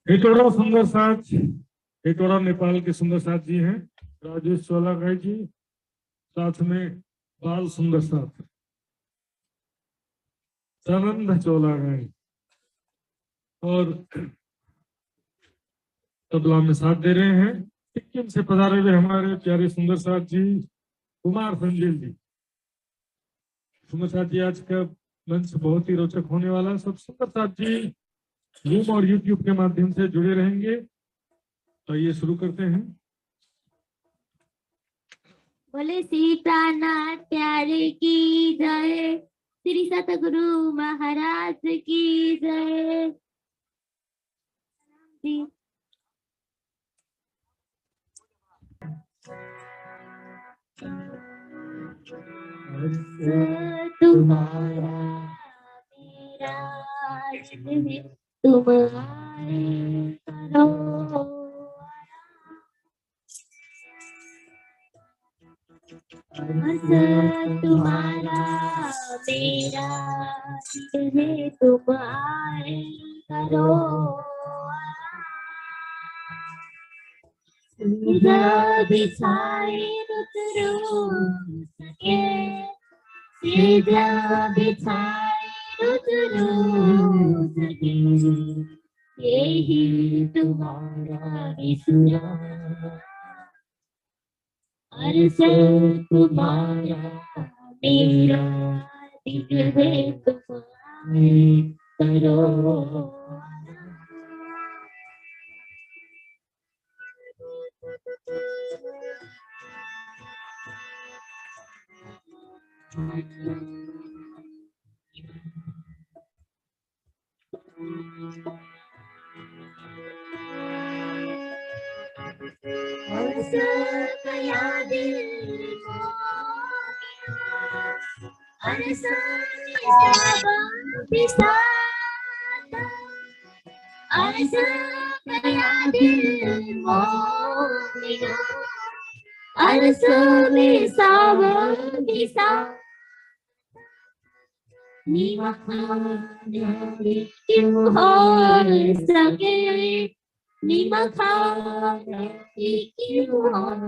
हेटोड़ा सुंदर साज, हेटोड़ा नेपाल के सुंदर साज जी हैं, राजेश चोलागाई जी, साथ में बाल सुंदर साथ सनंद चोलागाई, और तबला में साथ दे रहे हैं सिक्किम से पधारे हुए हमारे प्यारे सुंदर साथ जी, कुमार संजील जी। सुंदर साथ जी आज का मंच बहुत ही रोचक होने वाला है। सब सुंदर साथ जी जूम और यूट्यूब के माध्यम से जुड़े रहेंगे। तो ये शुरू करते हैं। बोले सीतानाथ प्यारे की जय, श्री सतगुरु महाराज की जय। तुम्हारा मेरा है, तुम आए करो तुम्हारा मेरा है, तुम आए करो बिछाए रुतरो सके, बिछाए रुतरो सके, यही तुम्हारा विसुरा, अर्श तुम्हारा मेरा दिल है, तुम आए करो गया दिल गया दिल में सावन दिशा क्यों हो सके, क्यों हो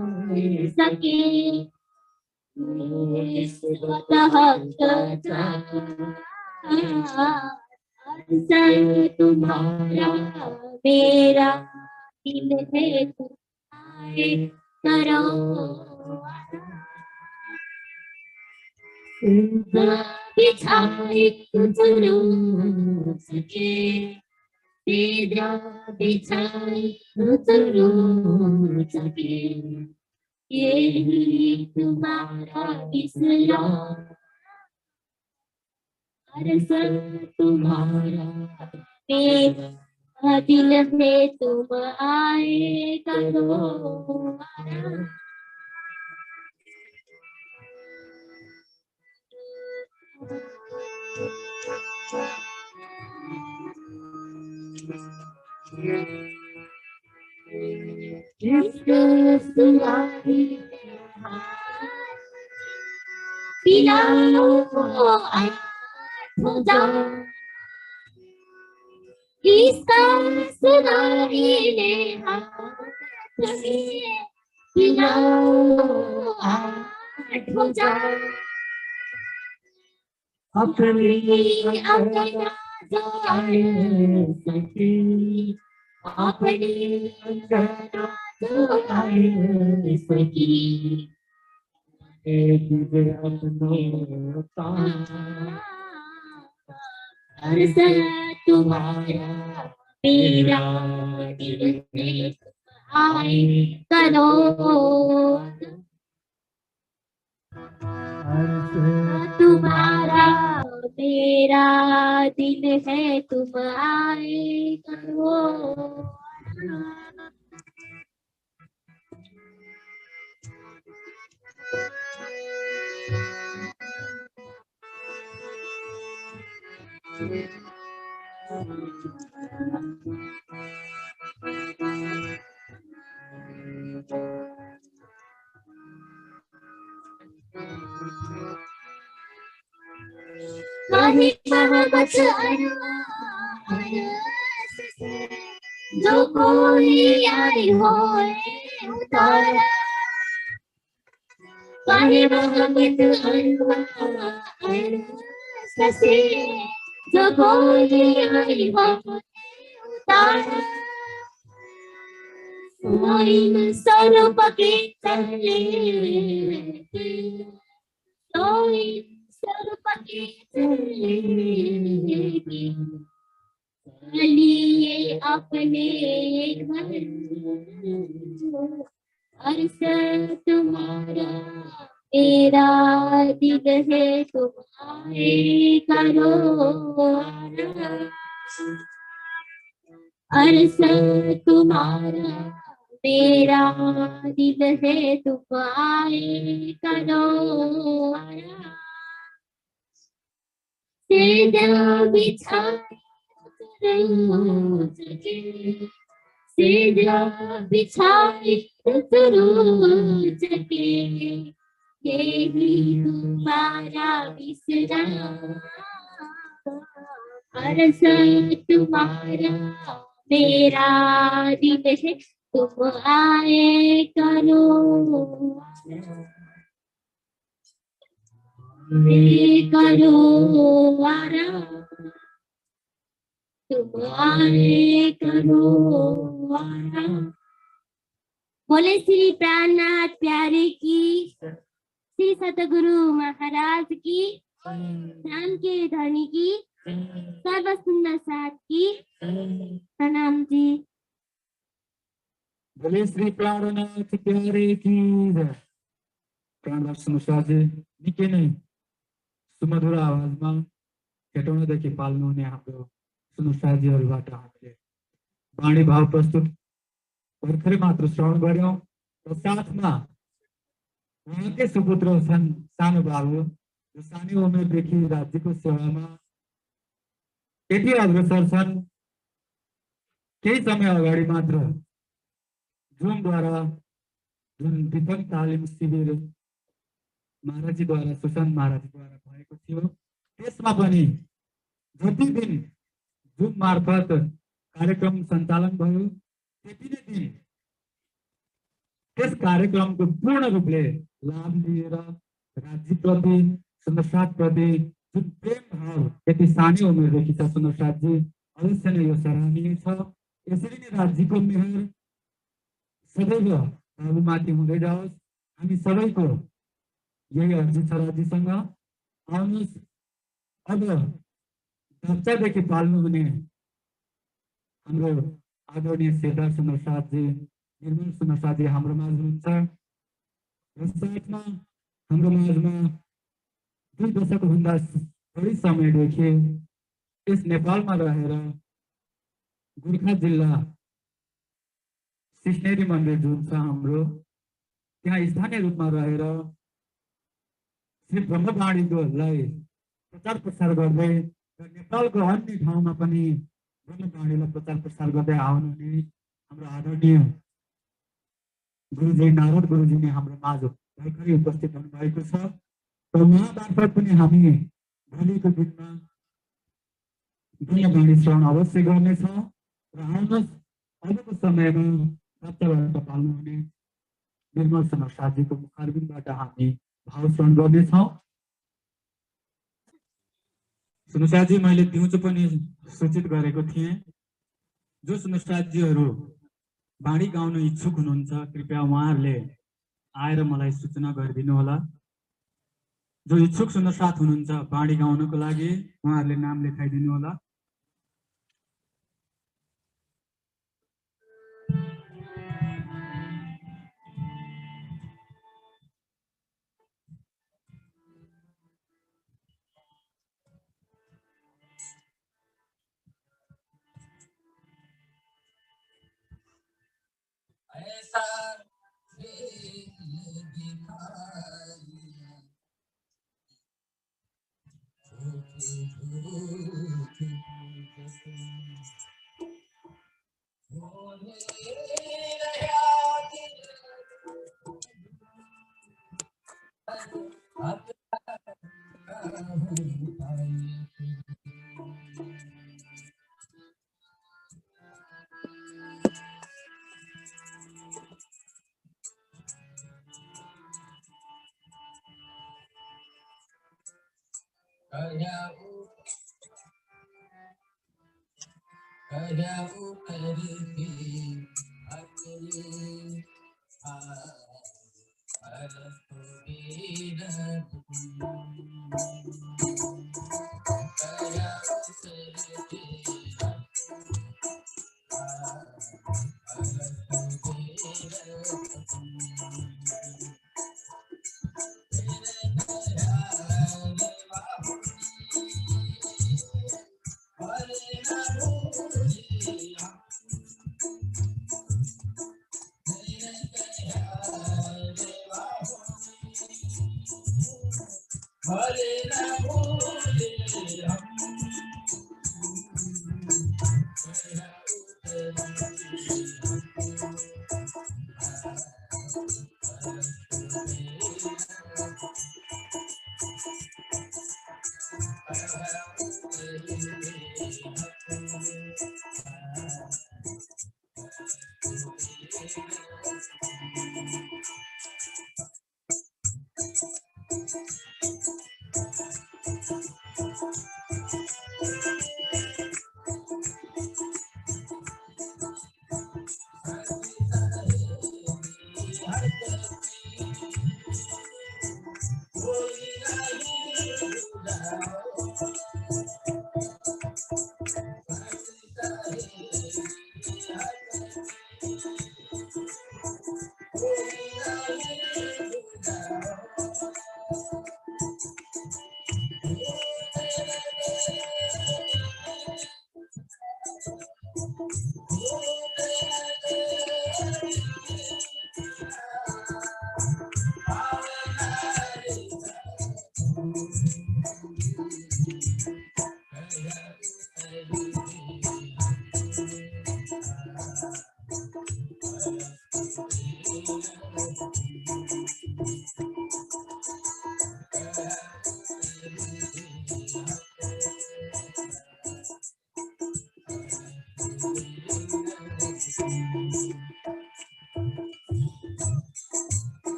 सके, तुम्हारा मेरा दिल है, तुम्हारे करो बिछाए गुजरो सके, बिछाए गुजरो सके, यही तुम्हारा इस्लाम, अर्श तुम्हारा मेरा दिल है, तुम आए करो इसका सुनाई ने अपनी तुम्हारा मेरा दिल में आए करो, तुम्हारा मेरा दिल है, तुम आए करो जो कोई आए होए उतारा पाहे मोहम्मद ससे जो कोई आए होए उतारा सोई स्वरूप के चले सोई स्वरूप के चले लिए अपने घर अर्श तुम्हारा मेरा दिल है तुम्हारे करो अर्श तुम्हारा मेरा दिल है तुम्हारे करो सेजा बिछाए सेजा बिछाए सुरूज के यही तुम्हारा विश्राम अर्श तुम्हारा मेरा दिल है तुम आए करो करो आराम तुम आए करो आराम बोले श्री प्राणनाथ प्यारे की श्री सतगुरु महाराज की राम के धनी की सर्व सुंदर साथ की प्रणाम जी। बोले श्री प्राणनाथ प्यारे की प्राणनाथ सुनसाजे निकै नै सुमधुर आवाजमा केटाउनदेखि पाल्नु हुने हाम्रो सुनसाजीहरूबाट हामीले वाणी भाव प्रस्तुत भर्खरै मात्र श्रवण गर्यौं र साथमा उहाँकै सुपुत्र छन् सानो बाबु जो सानै उमेरदेखि राज्यको सेवामा यति अग्रसर छन्। केही समय अगाडि मात्र जुमद्वारा जुन विपन तालिम शिविर महाराजीद्वारा सुशान्त महाराजीद्वारा भएको थियो त्यसमा पनि जति दिन जुम मार्फत कार्यक्रम सञ्चालन भयो त्यति नै दिन त्यस कार्यक्रमको पूर्ण रूपले लाभ लिएर राज्यप्रति सुन्दरसाथप्रति जुन प्रेम भाव यति सानै उमेरदेखि छ सुन्दरसाथजी अवश्य नै यो सराहनीय छ। यसरी नै राज्यको मेहर सदैव बाबुमाथि हुँदै जाओस्। हामी सबैको यही अर्जी छ राज्यसँग। आउनुहोस् अब बच्चादेखि पाल्नु हुने हाम्रो आदरणीय शेरदार सुन्दरसाथजी निर्मल सुन्दरसाथजी हाम्रो माझ हुनुहुन्छ र साथमा हाम्रो माझमा 2 दशकभन्दा बढी समयदेखि यस नेपालमा रहेर गोर्खा जिल्ला सिस्नेरी मन्दिर जुन छ हाम्रो त्यहाँ स्थानीय रूपमा रहेर श्री ब्रह्मवाणीलाई प्रचार प्रसार गर्दै र नेपालको अन्य ठाउँमा पनि ब्रह्मवाणीलाई प्रचार प्रसार गर्दै आउनुहुने हाम्रो आदरणीय गुरुजी नारद गुरुजी नै हाम्रो माझ भर्खरै उपस्थित हुनुभएको छ र उहाँ मार्फत पनि हामी भोलिको दिनमा ब्रह्मवाणी श्रवण अवश्य गर्नेछौँ र आउनुहोस् अबको समयमा बच्चाबाट पाल्नुहुने निर्मल सुन्दरसाथजीको मुखारबिन्दबाट हामी भाव श्रवण गर्नेछौँ। सुन्दरसाथजी मैले दिउँसो पनि सूचित गरेको थिएँ जो सुन्दरसाथजीहरू वाणी गाउन इच्छुक हुनुहुन्छ कृपया उहाँहरूले आएर मलाई सूचना गरिदिनु होला। जो इच्छुक सुन्दरसाथ हुनुहुन्छ वाणी गाउनको लागि उहाँहरूले नाम लेखाइदिनु होला। ऐसा खेल दिखाया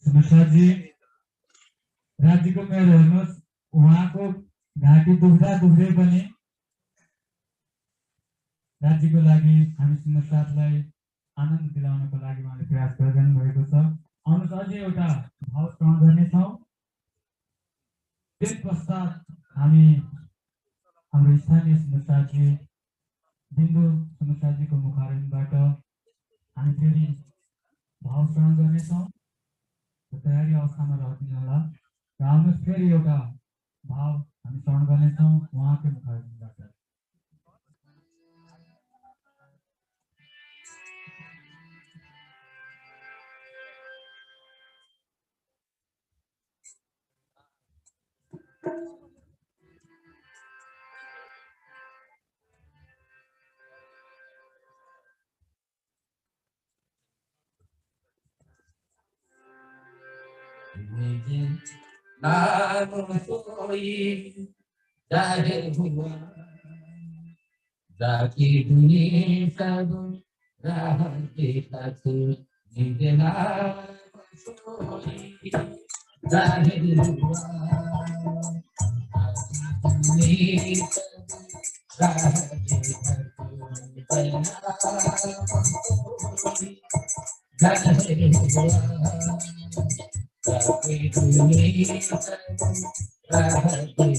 सुमसार जी राज्यको मेयर हेर्नुहोस् उहाँको घाँटी दुख्दै पनि राज्यको लागि हामी सुमसारलाई आनन्द दिलाउनको लागि उहाँले प्रयास गरिरहनु भएको छ। आउनुहोस् अझै एउटा भाव श्रवण गर्नेछौँ। त्यस पश्चात हामी हाम्रो स्थानीय सुमसारजी बिन्दु सुमसारजीको मुखारविन्दबाट हामी फेरि भाव श्रवण गर्नेछौँ। तयारी अवस्थामा रहदिनु होला र आउनुहोस् फेरि एउटा भाव हामी श्रवण गर्नेछौँ उहाँकै मुखारविन्दबाट। नाम कोई जाहिर हुआ जाकी दुनिया सब राह के तक निज नाम कोई जाहिर हुआ दुनिया सब राह के तक निज नाम कोई जाहिर हुआ जाकी दुनिया सब राह के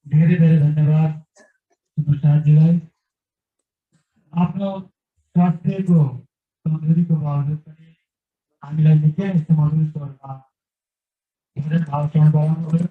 धेरै धेरै धन्यवाद प्रसादजीलाई। आफ्नो स्वास्थ्यको कमजोरीको बावजुद पनि हामीलाई निकै मधुर स्वरमा धेरै भावसँग गराउनुभयो।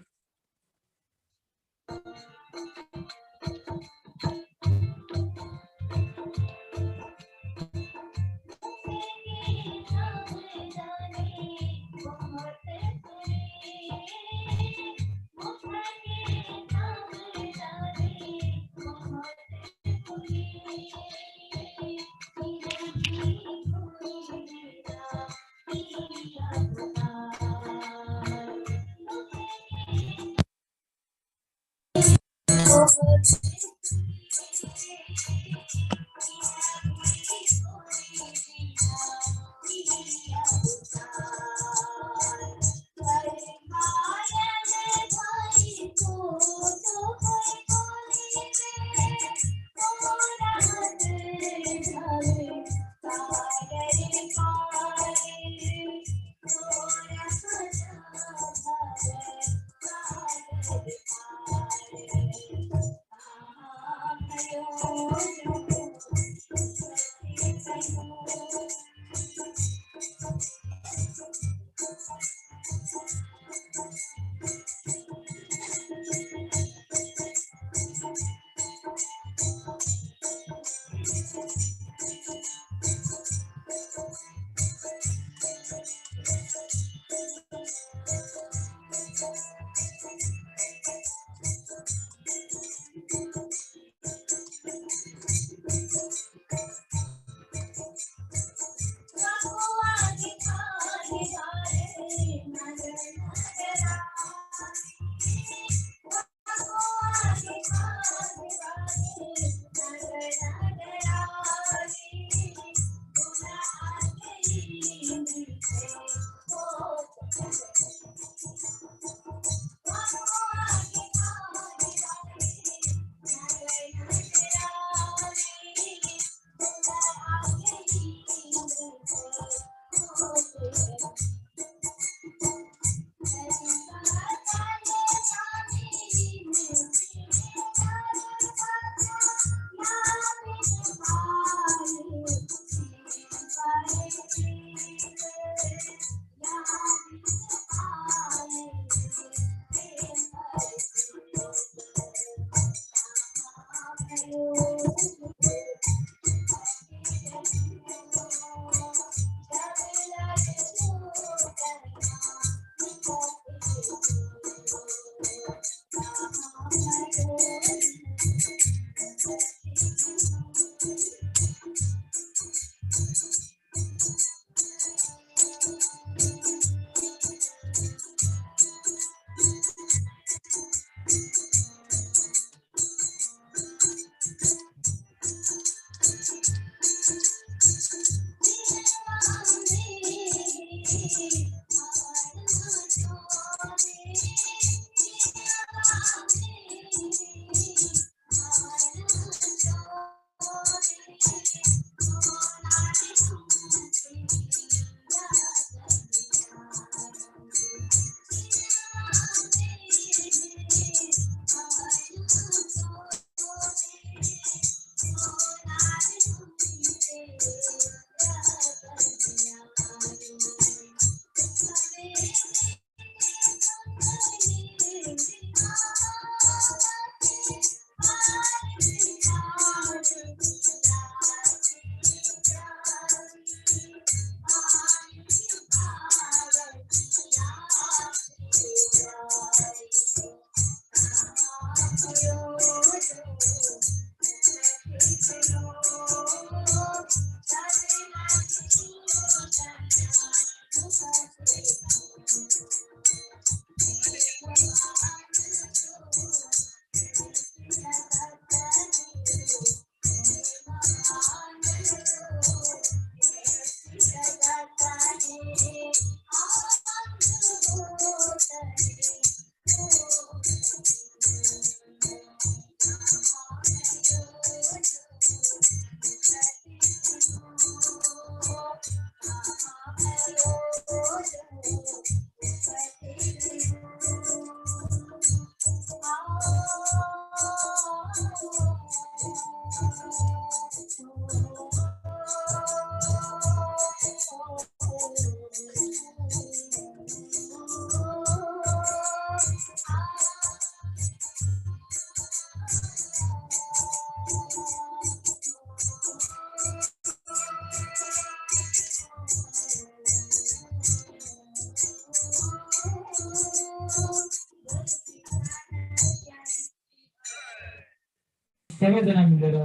सबैजना मिलेर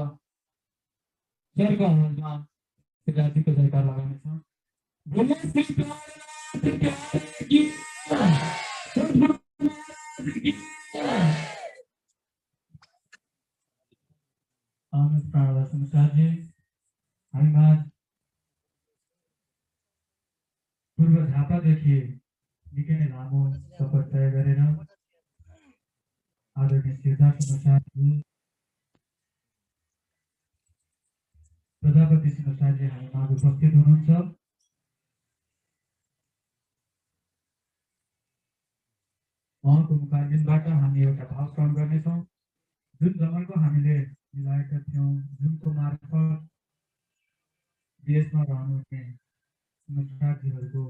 स्वर्ग हुनुमा श्रीराजीको जयकार लगाउनेछौँ। बोले श्री प्राणनाथ प्यारे की सद्गुरु महाराज की आउनुहोस् प्राणदास अनुसारजी हामीमा पूर्व झापादेखि निकै नै लामो सफर तय गरेर आदरणीय सिद्धार्थ अनुसारजी प्रजापति अनुसारजी हामीमा उपस्थित हुनुहुन्छ। उहाँको मुखारबिन्दबाट हामी एउटा भाव श्रवण गर्नेछौँ। जुन जमनको हामीले मिलाएका थियौँ, जुनको मार्फत देशमा रहनुहुने अनुसारजीहरूको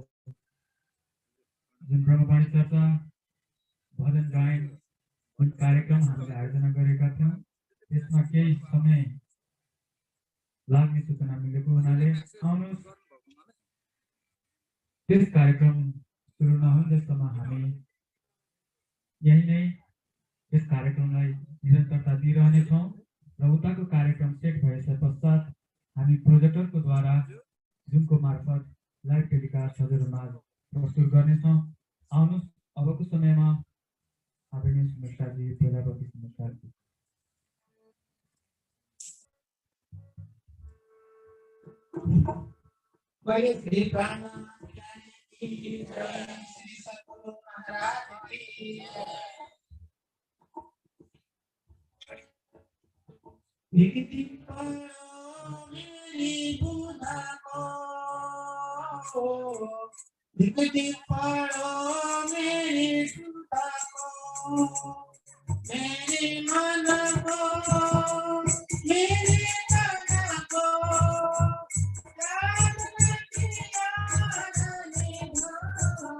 जुन ब्रह्मवाणी चर्चा भजन गायन जुन कार्यक्रम हामीले आयोजना गरेका थियौँ, त्यसमा केही समय लाग्ने सूचना मिलेको हुनाले आउनुहोस् त्यस कार्यक्रम सुरु नहुन्जेलसम्म हामी यही नै यस कार्यक्रमलाई निरन्तरता दिइरहनेछौँ र उताको कार्यक्रम सेट भएछ पश्चात हामी प्रोजेक्टरको द्वारा जुनको मार्फत लाइभ टेलिकास्ट हजुरहरूमाझ प्रस्तुत गर्नेछौँ। आउनुहोस् अबको समयमा आदरणीय सुमेशजी प्रजापति सुमेशजी बोले श्री प्राणनाथ की जय, श्री सद्गुरु महाराज की जय। निकिति परो मेरी बुधा को, निकिति परो मेरी बुधा को, मेरे मन को, मेरे तन को, याद रखी याद निभाओ।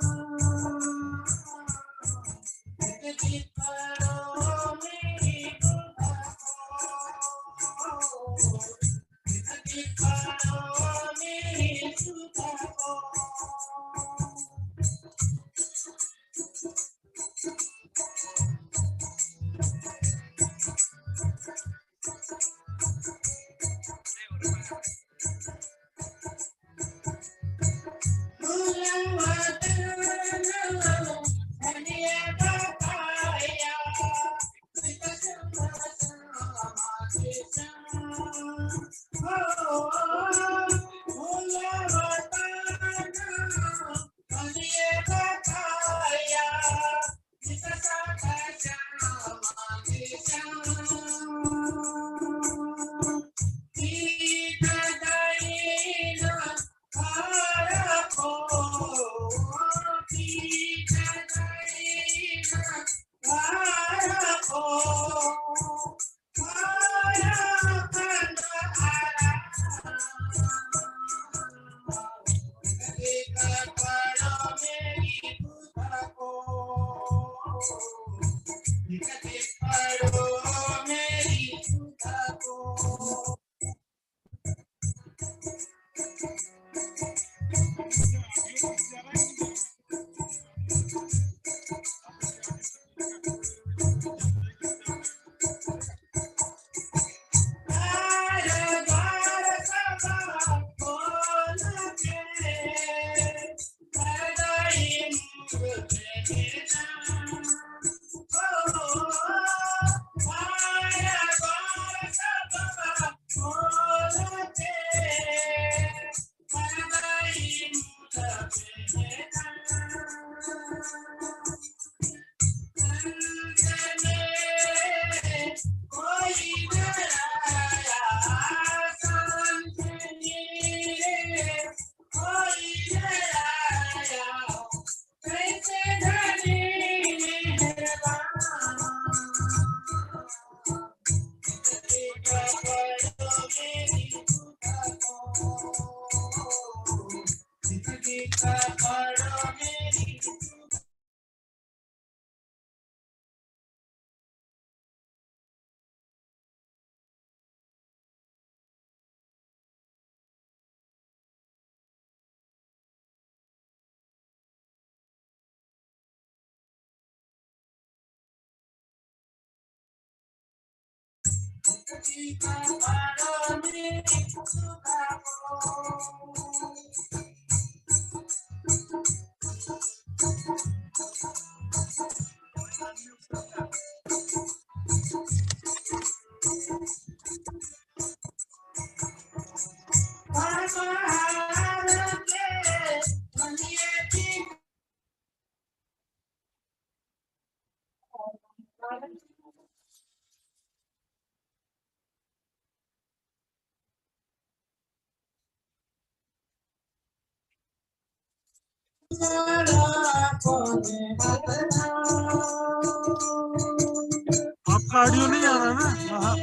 निकिति परो मेरी बुधा को, निकिति परो मेरी बुधा को। आपका ऑडियो नहीं आ रहा ना? हाँ।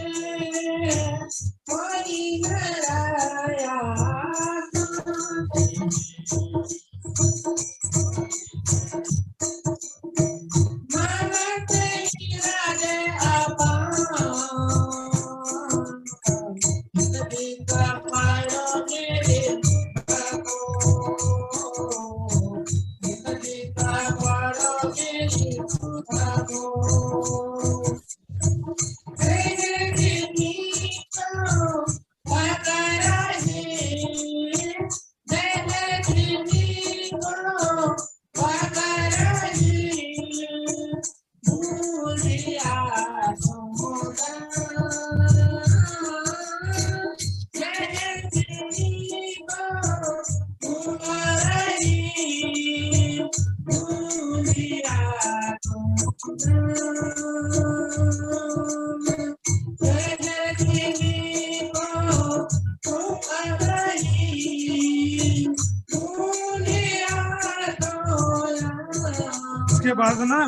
इसके बाद ना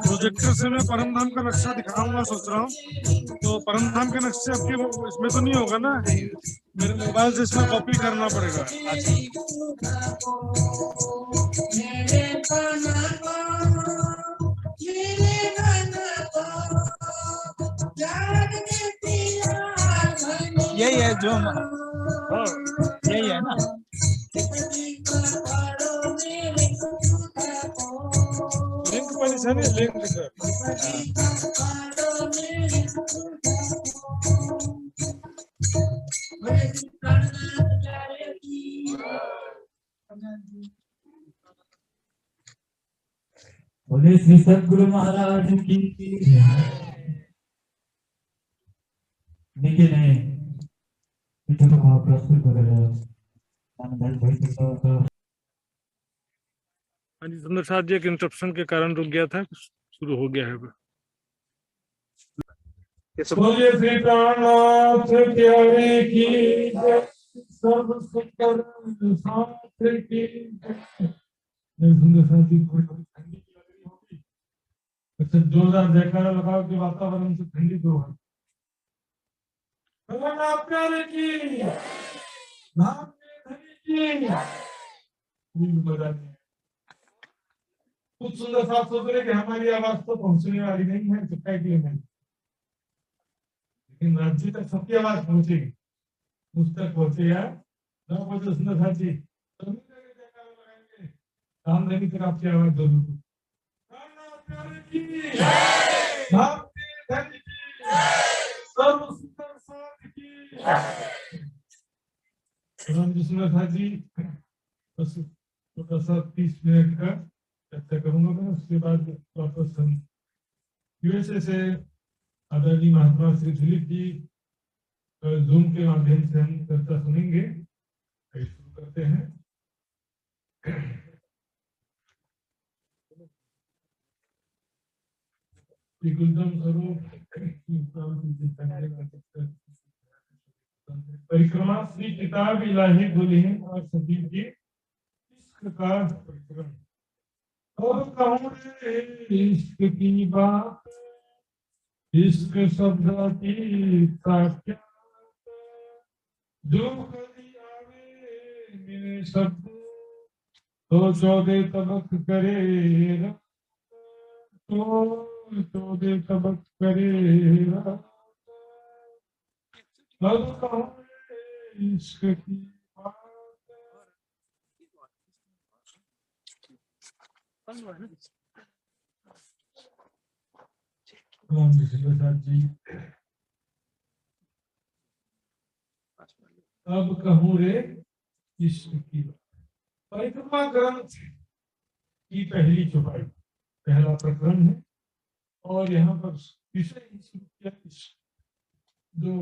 प्रोजेक्टर से मैं परमधाम का नक्शा दिखाऊंगा सोच रहा हूँ। तो परमधाम के नक्शे आपके इसमें तो नहीं होगा ना? मेरे मोबाइल से इसमें कॉपी करना पड़ेगा। यही है जो हाँ, यही है ना। लिंक वाली से नहीं, लिंक से। बोले श्री सद्गुरु महाराज की देखिए नहीं पीछे तो वहाँ प्रस्तुत वगैरह हाँ जी, सुंदर साथ जी, एक इंटरप्शन के कारण रुक गया था, शुरू हो गया है अब। बोलिए श्री प्राणनाथ प्यारे की जय, सब सुंदर साथ की जय। सुंदर साथ जी थोड़ी थोड़ी ठंडी की लग रही होगी, अच्छा जोरदार जयकारा लगाओ कि वातावरण से ठंडी दूर हो। भगवान प्यारे की, धाम के धनी की मजा नहीं। कुछ सुंदर साथ सोच रहे कि हमारी आवाज तो पहुंचने वाली नहीं है, चिपका के नहीं, लेकिन राज्य तक सबकी आवाज पहुंचेगी, मुझ तक पहुंचे यार। 9 बजे सुंदर साथ जी जरूर जयकारा लगाएंगे, धाम धनी तक आपकी आवाज जरूर। प्यारे की, धाम के धनी की, सर्व सुंदर साथ की। राम जी सुंदर साथ जी, बस छोटा सा 30 मिनट का चर्चा करूंगा मैं, उसके बाद वापस हम यूएसए से आदरणीय महात्मा श्री दिलीप जी जूम के माध्यम से हम चर्चा सुनेंगे। शुरू करते हैं। परिक्रमा श्री किताब इलाही दुल्हन और सतीब जी, इश्क का परिक्रम। और कहूँ इश्क की बात, इश्क शब्द की साक्षात, जो कभी आवे मेरे शब्द, तो 14 तबक करे, तो 14 तबक करे। अब कहूँ इश्क की बात। राम जी, अब कहूँ रे इश्क की बात। परिक्रमा ग्रंथ की पहली चौपाई, पहला प्रकरण है और यहाँ पर विषय इश्क, जो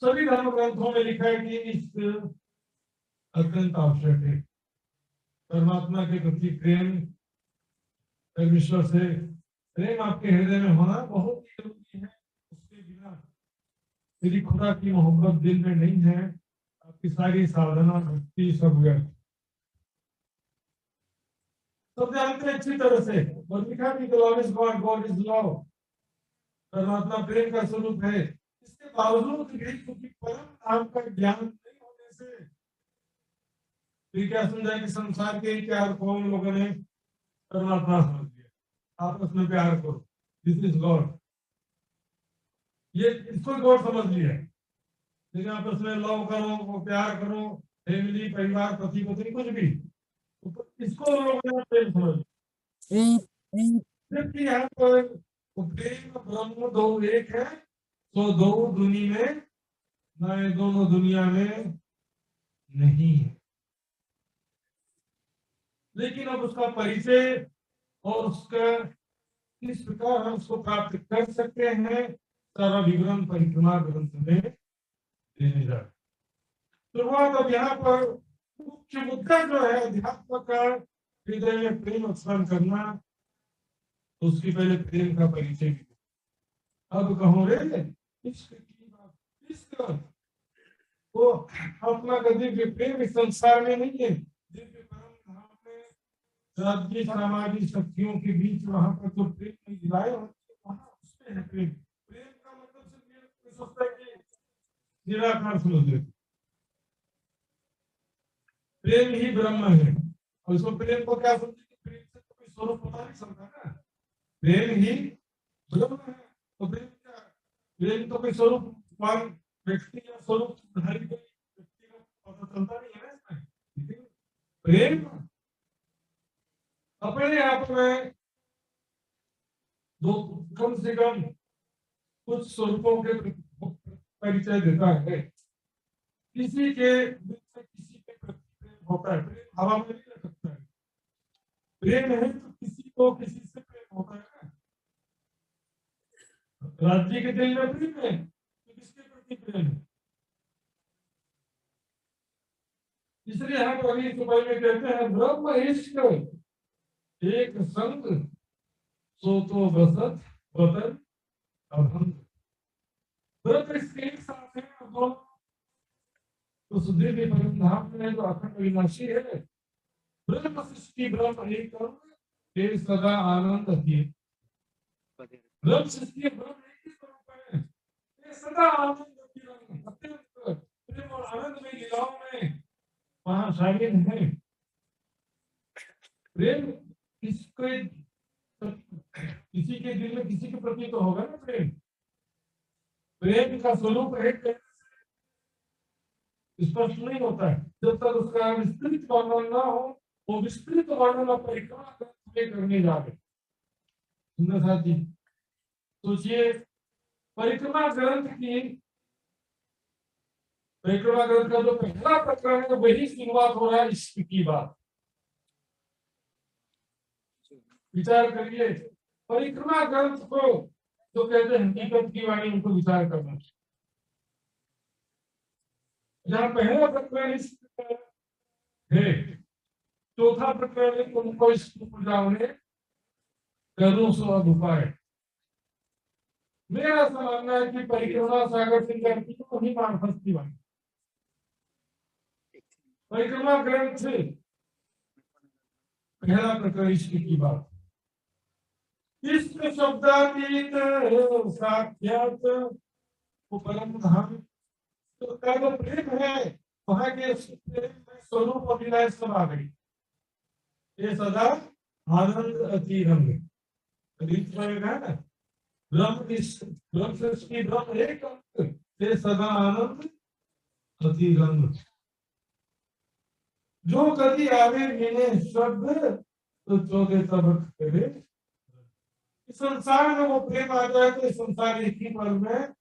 सभी धर्म ग्रंथों में लिखा है कि इश्क अत्यंत आवश्यक है। परमात्मा के प्रति प्रेम, परमेश्वर से प्रेम आपके हृदय में होना बहुत ही जरूरी है। उसके बिना यदि खुदा की मोहब्बत दिल में नहीं है, आपकी सारी साधना भक्ति सब व्यर्थ। सब जानते हैं अच्छी तरह से, और लिखा भी love is God, God is love. परमात्मा प्रेम का स्वरूप है। इसके बावजूद भी क्योंकि परम धाम का ज्ञान नहीं होने से फिर क्या समझा कि संसार के चार कौन लोगों ने परमात्मा समझ लिया, आपस में प्यार करो, दिस इज गॉड, ये इसको गॉड समझ लिया। लेकिन आपस में लव करो, प्यार करो, फैमिली, परिवार, पति पत्नी, कुछ भी, तो इसको लोगों ने प्रेम समझ लिया। जबकि यहाँ पर प्रेम ब्रह्म दो एक है, तो दो दुनिया में न, दोनों दुनिया में नहीं है। लेकिन अब उसका परिचय और उसका किस प्रकार हम उसको प्राप्त कर सकते हैं, सारा विवरण परिक्रमा ग्रंथ में देने जा रहे। शुरुआत अब यहाँ पर मुख्य मुद्दा जो है अध्यात्म का, हृदय में प्रेम उत्पन्न करना, उसकी पहले प्रेम का परिचय भी। अब कहो रे इश्क की बात, इश्क वो अपना दिव्य प्रेम इस संसार में नहीं है। दिव्य परम धाम में राज्य सामाजिक शक्तियों के बीच वहां पर जो प्रेम नहीं दिलाए होते, वहां उसमें है प्रेम। प्रेम का मतलब सिर्फ सोचता है कि निराकार समझ लेते, प्रेम ही ब्रह्म है। और इसको प्रेम को क्या समझे कि प्रेम से तो कोई स्वरूप पता नहीं चलता ना, प्रेम ही ब्रह्म है। तो प्रेम क्या, प्रेम तो कोई स्वरूपवान व्यक्ति या स्वरूप धारी कोई व्यक्ति को पता चलता नहीं है ना इसमें। प्रेम अपने आप में दो कम से कम कुछ स्वरूपों के परिचय देता है। किसी के दिल से किसी के प्रति प्रेम होता है, प्रेम हवा में नहीं रह सकता है। प्रेम है तो किसी को किसी से प्रेम होता है ना। राज्य के दिल में प्रेम है तो किसके प्रति प्रेम है। इसलिए हम अगली चौपाई में कहते हैं ब्रह्म इश्क एक संग सो तो बसत वतन अभंग। ब्रह्म इश्क एक साथ है, दोनों उस दिव्य परम धाम में जो अखंड विनाशी है। ब्रह्म सृष्टि ब्रह्म एक फिर सदा आनंद दिए। ब्रह्म सृष्टि ब्रह्म एक ही स्वरूप है, ये सदा आनंद अत्यंत प्रेम और आनंद में लीलाओं में वहां शामिल है। प्रेम किसी के दिल में किसी के प्रति तो होगा ना प्रेम। प्रेम का स्वरूप एक स्पष्ट नहीं होता है जब तक उसका विस्तृत वर्णन ना हो। वो विस्तृत वर्णन परिक्रमा करने जा रहे सुंदर साथ जी। सोचिए परिक्रमा ग्रंथ का जो पहला प्रकरण है वही शुरुआत हो रहा है इश्क की बात। विचार करिए, परिक्रमा ग्रंथ को जो कहते हैं हकीकत की वाणी, उनको विचार करना। जहाँ पहला प्रकरण इश्क है, चौथा प्रकरण उनको इश्क पूजा उन्हें करूं सो अब उपाय। मेरा ऐसा मानना है कि परिक्रमा सागर सिंह करती तो वही मानस की वाणी। परिक्रमा ग्रंथ पहला प्रकरण इश्क की बात। इश्क शब्दातीत साक्षात वो परम धाम तो का जो प्रेम है, वहां के प्रेम में स्वरूप अभिनय सब आ गई। ये सदा आनंद अति रंग ना, ब्रह्म सृष्टि ब्रह्म एक अंक से सदा आनंद अति रंग। जो कभी आवे मिले शब्द तो चौदह सबक करे। इस संसार में वो प्रेम आ जाए तो इस संसार एक ही पल में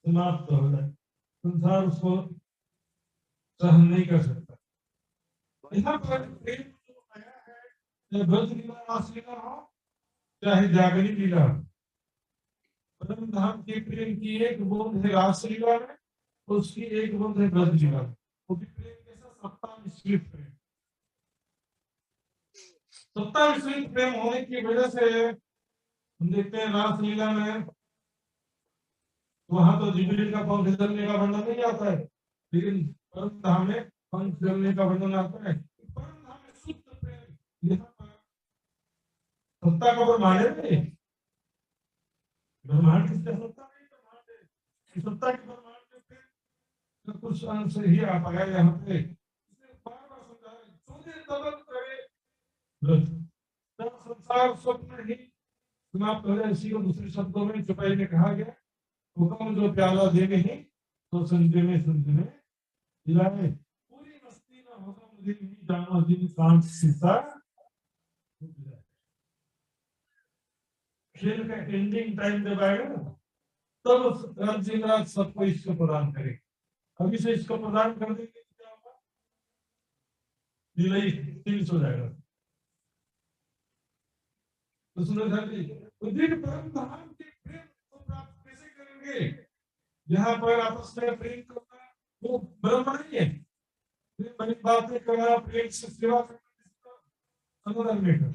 समाप्त हो जाए, संसार उसको सहन नहीं कर सकता। यहाँ पर प्रेम जो आया है, चाहे ब्रज लीला रास लीला हो, चाहे जागरण लीला हो, परम धाम के प्रेम की एक बूंद है रास लीला में, उसकी एक बूंद है ब्रज लीला में। वो भी प्रेम कैसा? सत्ता मिश्रित प्रेम। सत्ता मिश्रित प्रेम होने की वजह से हम देखते हैं रास लीला में वहां तो जिब्रील का पंख जलने का वर्णन नहीं आता है, लेकिन परम धाम में पंख जलने का वर्णन आता है। परम धाम में शुद्ध प्रेम, यहाँ पर सत्ता का प्रमाण है। ब्रह्मांड किसका सत्ता नहीं, ब्रह्मांड है सत्ता के प्रमाण में प्रेम कुछ अंश ही आ पाया यहाँ पे। इसलिए बार-बार समझाया, सोचे तब करे व्रत, तब संसार स्वप्न ही समाप्त हो जाए। इसी को दूसरे शब्दों में चौपाई में कहा गया, हुक्म जो प्याला दे नहीं तो संजय में दिलाए, पूरी मस्ती ना होगा मुझे नहीं जानो दिन शांत शीशा। खेल का एंडिंग टाइम जब आएगा ना, तब राज्य सबको इसको प्रदान करेगा। अभी से इसको प्रदान कर देंगे तो क्या होगा? दिलाई तीन हो जाएगा। तो सुंदर परम धाम के प्रेम को प्राप्त कैसे करेंगे? यहाँ पर आपस में प्रेम करना वो ब्रह्म नहीं है। प्रेम बड़ी बातें करना, प्रेम से सेवा करना, अनुदान में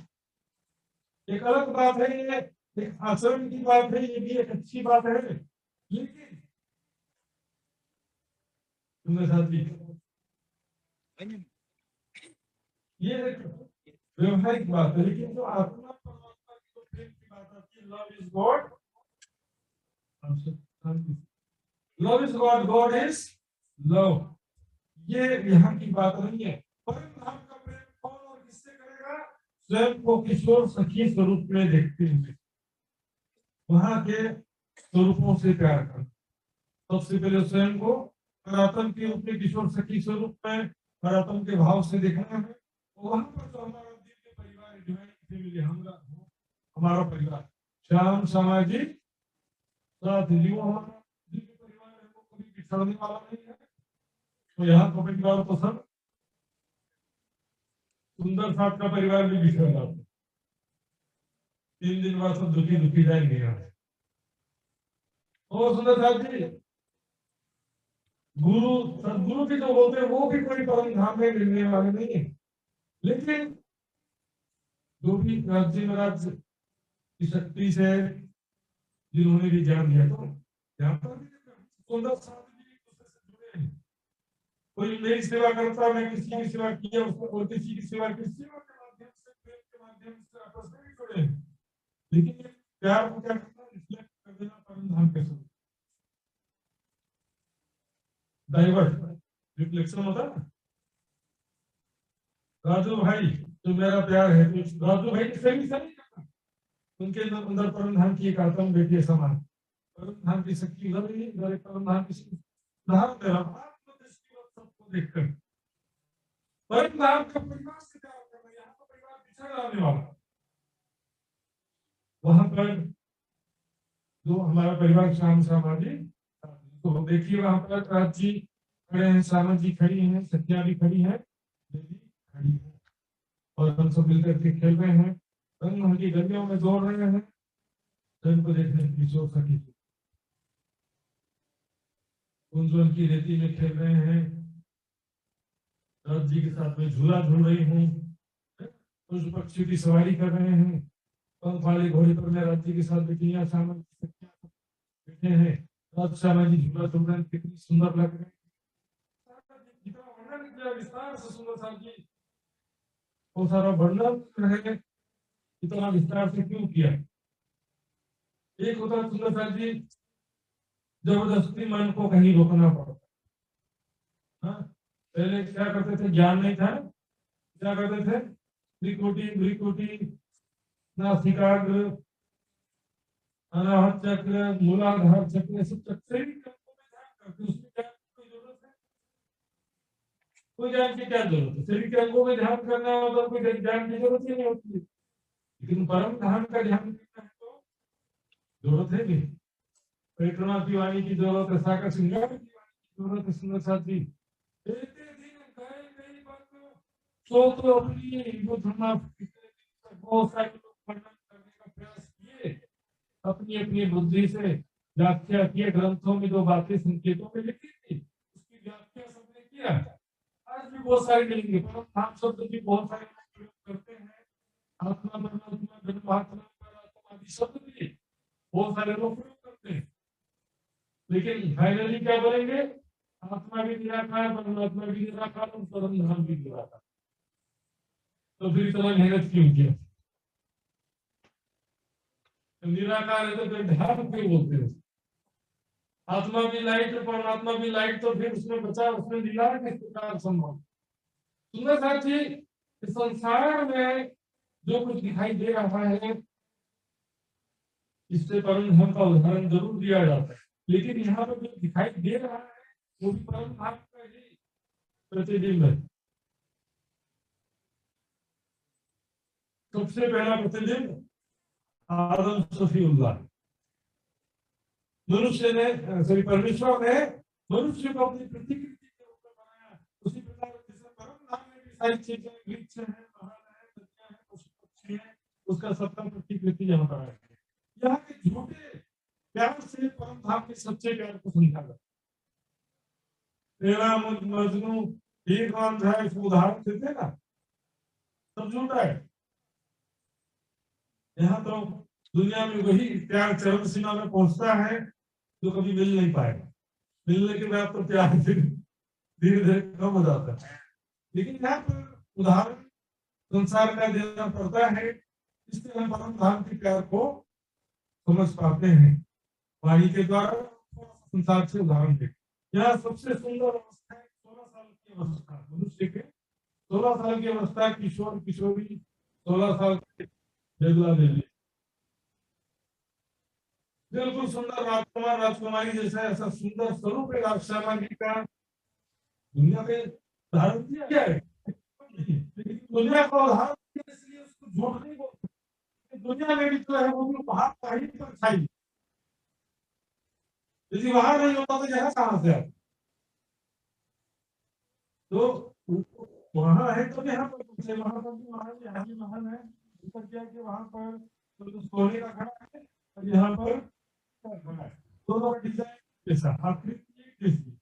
एक अलग बात है, ये एक आचरण की बात है, ये भी एक अच्छी बात है। लेकिन साथी ये व्यवहारिक बात है, लेकिन जो आत्मा परमात्मा की जो प्रेम की बात आती है, love is God, love is God, God is love, ये यहाँ की बात नहीं है। परम धाम का प्रेम कौन और किससे करेगा? स्वयं को किशोर सखी स्वरूप में देखते हुए वहां के स्वरूपों से प्यार कर। सबसे पहले स्वयं को परात्म के रूप में किशोर सखी स्वरूप में परात्म के भाव से देखना है। वहां पर जो हमारा दिव्य परिवार जो है, मिले हमारा परिवार श्याम सामाजिक साथ जीव, हमारा दिव्य परिवार है, वो कभी बिछड़ने वाला नहीं है। तो यहाँ का परिवार तो सब सुंदर साथ का परिवार भी बिछड़ जाता है, 3 दिन बाद सब दुखी दुखी जाएंगे यहाँ से। और सुंदर साथ जी गुरु सदगुरु भी जो होते हैं वो भी कोई परम धाम में मिलने वाले नहीं है। लेकिन जो भी राज्य महाराज की शक्ति से जिन्होंने भी ज्ञान दिया, तो यहाँ पर भी सुंदर साथ भी एक दूसरे से जुड़े हैं। कोई मेरी सेवा करता, मैं किसी की सेवा किया उसको, और किसी की सेवा की, सेवा के माध्यम से, प्रेम के माध्यम से आपस में भी जुड़े हैं। लेकिन ये प्यार को क्या करना है? रिफ्लेक्ट कर देना परम धाम के स्वरूप, डाइवर्ट रिफ्लेक्शन होता है। राजू भाई तो मेरा प्यार है, तो राजू भाई की सेवी नहीं करता, उनके अंदर परम धाम की एक आत्म बेटी समान, परम धाम की शक्ति लग रही है, परम धाम की सबको देखकर परम धाम का परिवार से प्यार करना। यहाँ का परिवार बिछड़ जाने वाला, वहां पर जो हमारा परिवार श्याम सामाजिक, तो देखिए वहां पर राज जी खड़े हैं, श्यामा जी खड़ी हैं, सत्या भी खड़ी है, खड़ी है, और हम सब मिलकर के खेल रहे हैं, रंग की गलियों में दौड़ रहे हैं, रंग को देखने की सोच सकी, कुंजवन की रेती में खेल रहे हैं, राज जी के साथ में झूला झूल रही हूँ, कुछ पक्षी की सवारी कर रहे हैं, पंख वाले घोड़े पर मैं राज जी के साथ बेटियां शामिल बैठे हैं, राज श्यामा जी झूला झूल रहे हैं, कितनी सुंदर लग रहे हैं। विस्तार से सुंदर साहब जी वो सारा वर्णन है, इतना विस्तार से क्यों किया? एक होता है सुंदर साहब जी, जबरदस्ती मन को कहीं रोकना पड़ता। हाँ, पहले क्या करते थे, ज्ञान नहीं था, क्या करते थे, त्रिकोटि नासिकाग्र अनाहत चक्र मूलाधार चक्र सब चक्र ही उसमें क्या कोई जरूरत है? कोई ज्ञान की क्या जरूरत है? शरीर के अंगों में ध्यान करना है तो कोई ज्ञान की जरूरत ही नहीं होती है। लेकिन परम धाम का ध्यान करना है तो जरूरत है नहीं। परिक्रमा की वाणी की जरूरत है, साका श्रृंगार की वाणी की जरूरत है। सुंदर साथ जी कहते दिन गए कई बातों, तो अपनी बुद्धमा बहुत सारे लोग वर्णन करने का प्रयास किए, अपनी अपनी बुद्धि से व्याख्या किए, ग्रंथों में जो बातें संकेतों में लिखी थी उसकी व्याख्या सबने किया। आज भी बहुत सारे मिलेंगे, परम धाम शब्द भी बहुत सारे लोग प्रयोग करते हैं। आत्मा परमात्मा ब्रह्मात्मा पर आदि शब्द भी बहुत सारे लोग प्रयोग करते हैं, लेकिन फाइनली क्या बोलेंगे? आत्मा भी निराकार, परमात्मा भी निराकार और परम धाम भी निराकार। तो फिर इतना मेहनत क्यों किया? निराकार है तो फिर धाम क्यों बोलते हैं? आत्मा भी लाइट और परमात्मा भी लाइट, तो फिर उसमें बचा, उसमें निराकार किस प्रकार संभव? सुंदर साथ जी, इस संसार में जो कुछ दिखाई दे रहा है इससे परम धाम का उदाहरण जरूर दिया जाता है, लेकिन यहाँ पर जो दिखाई दे रहा है वो भी परम धाम का ही प्रतिबिंब है। सबसे पहला प्रतिबिंब आदम सफीउल्लाह, मनुष्य ने सॉरी परमेश्वर ने मनुष्य को अपनी प्रतिकृति के रूप में बनाया। उसी प्रकार जैसे परम धाम में भी सारी चीजें, वृक्ष है, पहाड़ है, नदियां है, पशु पक्षी है, उसका सबका प्रतिकृति यहाँ पर है। यहाँ के झूठे प्यार से परम धाम के सच्चे प्यार को समझा जाता। तेरा मुझ मजनू एक राम था, इसको उदाहरण देते ना, सब झूठा है। यहाँ तो दुनिया में वही प्यार चरम सीमा में पहुंचता है जो कभी मिल नहीं पाएगा। मिलने के बाद तो प्यार धीरे धीरे कम हो जाता है, लेकिन यहाँ पर उदाहरण संसार का देना पड़ता है, इससे हम परम धाम के प्यार को समझ पाते हैं। वाणी के द्वारा संसार से उदाहरण देते। यहाँ सबसे सुंदर अवस्था है 16 साल की अवस्था, मनुष्य के 16 साल की अवस्था, किशोर किशोरी 16 साल के बेगला बेली, बिल्कुल सुंदर राजकुमार राजकुमारी जैसा ऐसा सुंदर स्वरूप है राजश्यामा जी का। दुनिया में उदाहरण दिया है, लेकिन दुनिया का उदाहरण दिया इसलिए उसको झूठ नहीं बोलते। दुनिया में भी जो है वो भी वहां का ही परछाई, यदि वहां नहीं होता तो यहाँ कहां से आता? तो वहां है तो यहाँ पर पूछे, वहां पर भी महान, यहाँ भी महान है। ऊपर क्या कि वहां पर तो सोने का खड़ा है और यहाँ पर खड़ा है, दोनों का डिजाइन ऐसा आकृति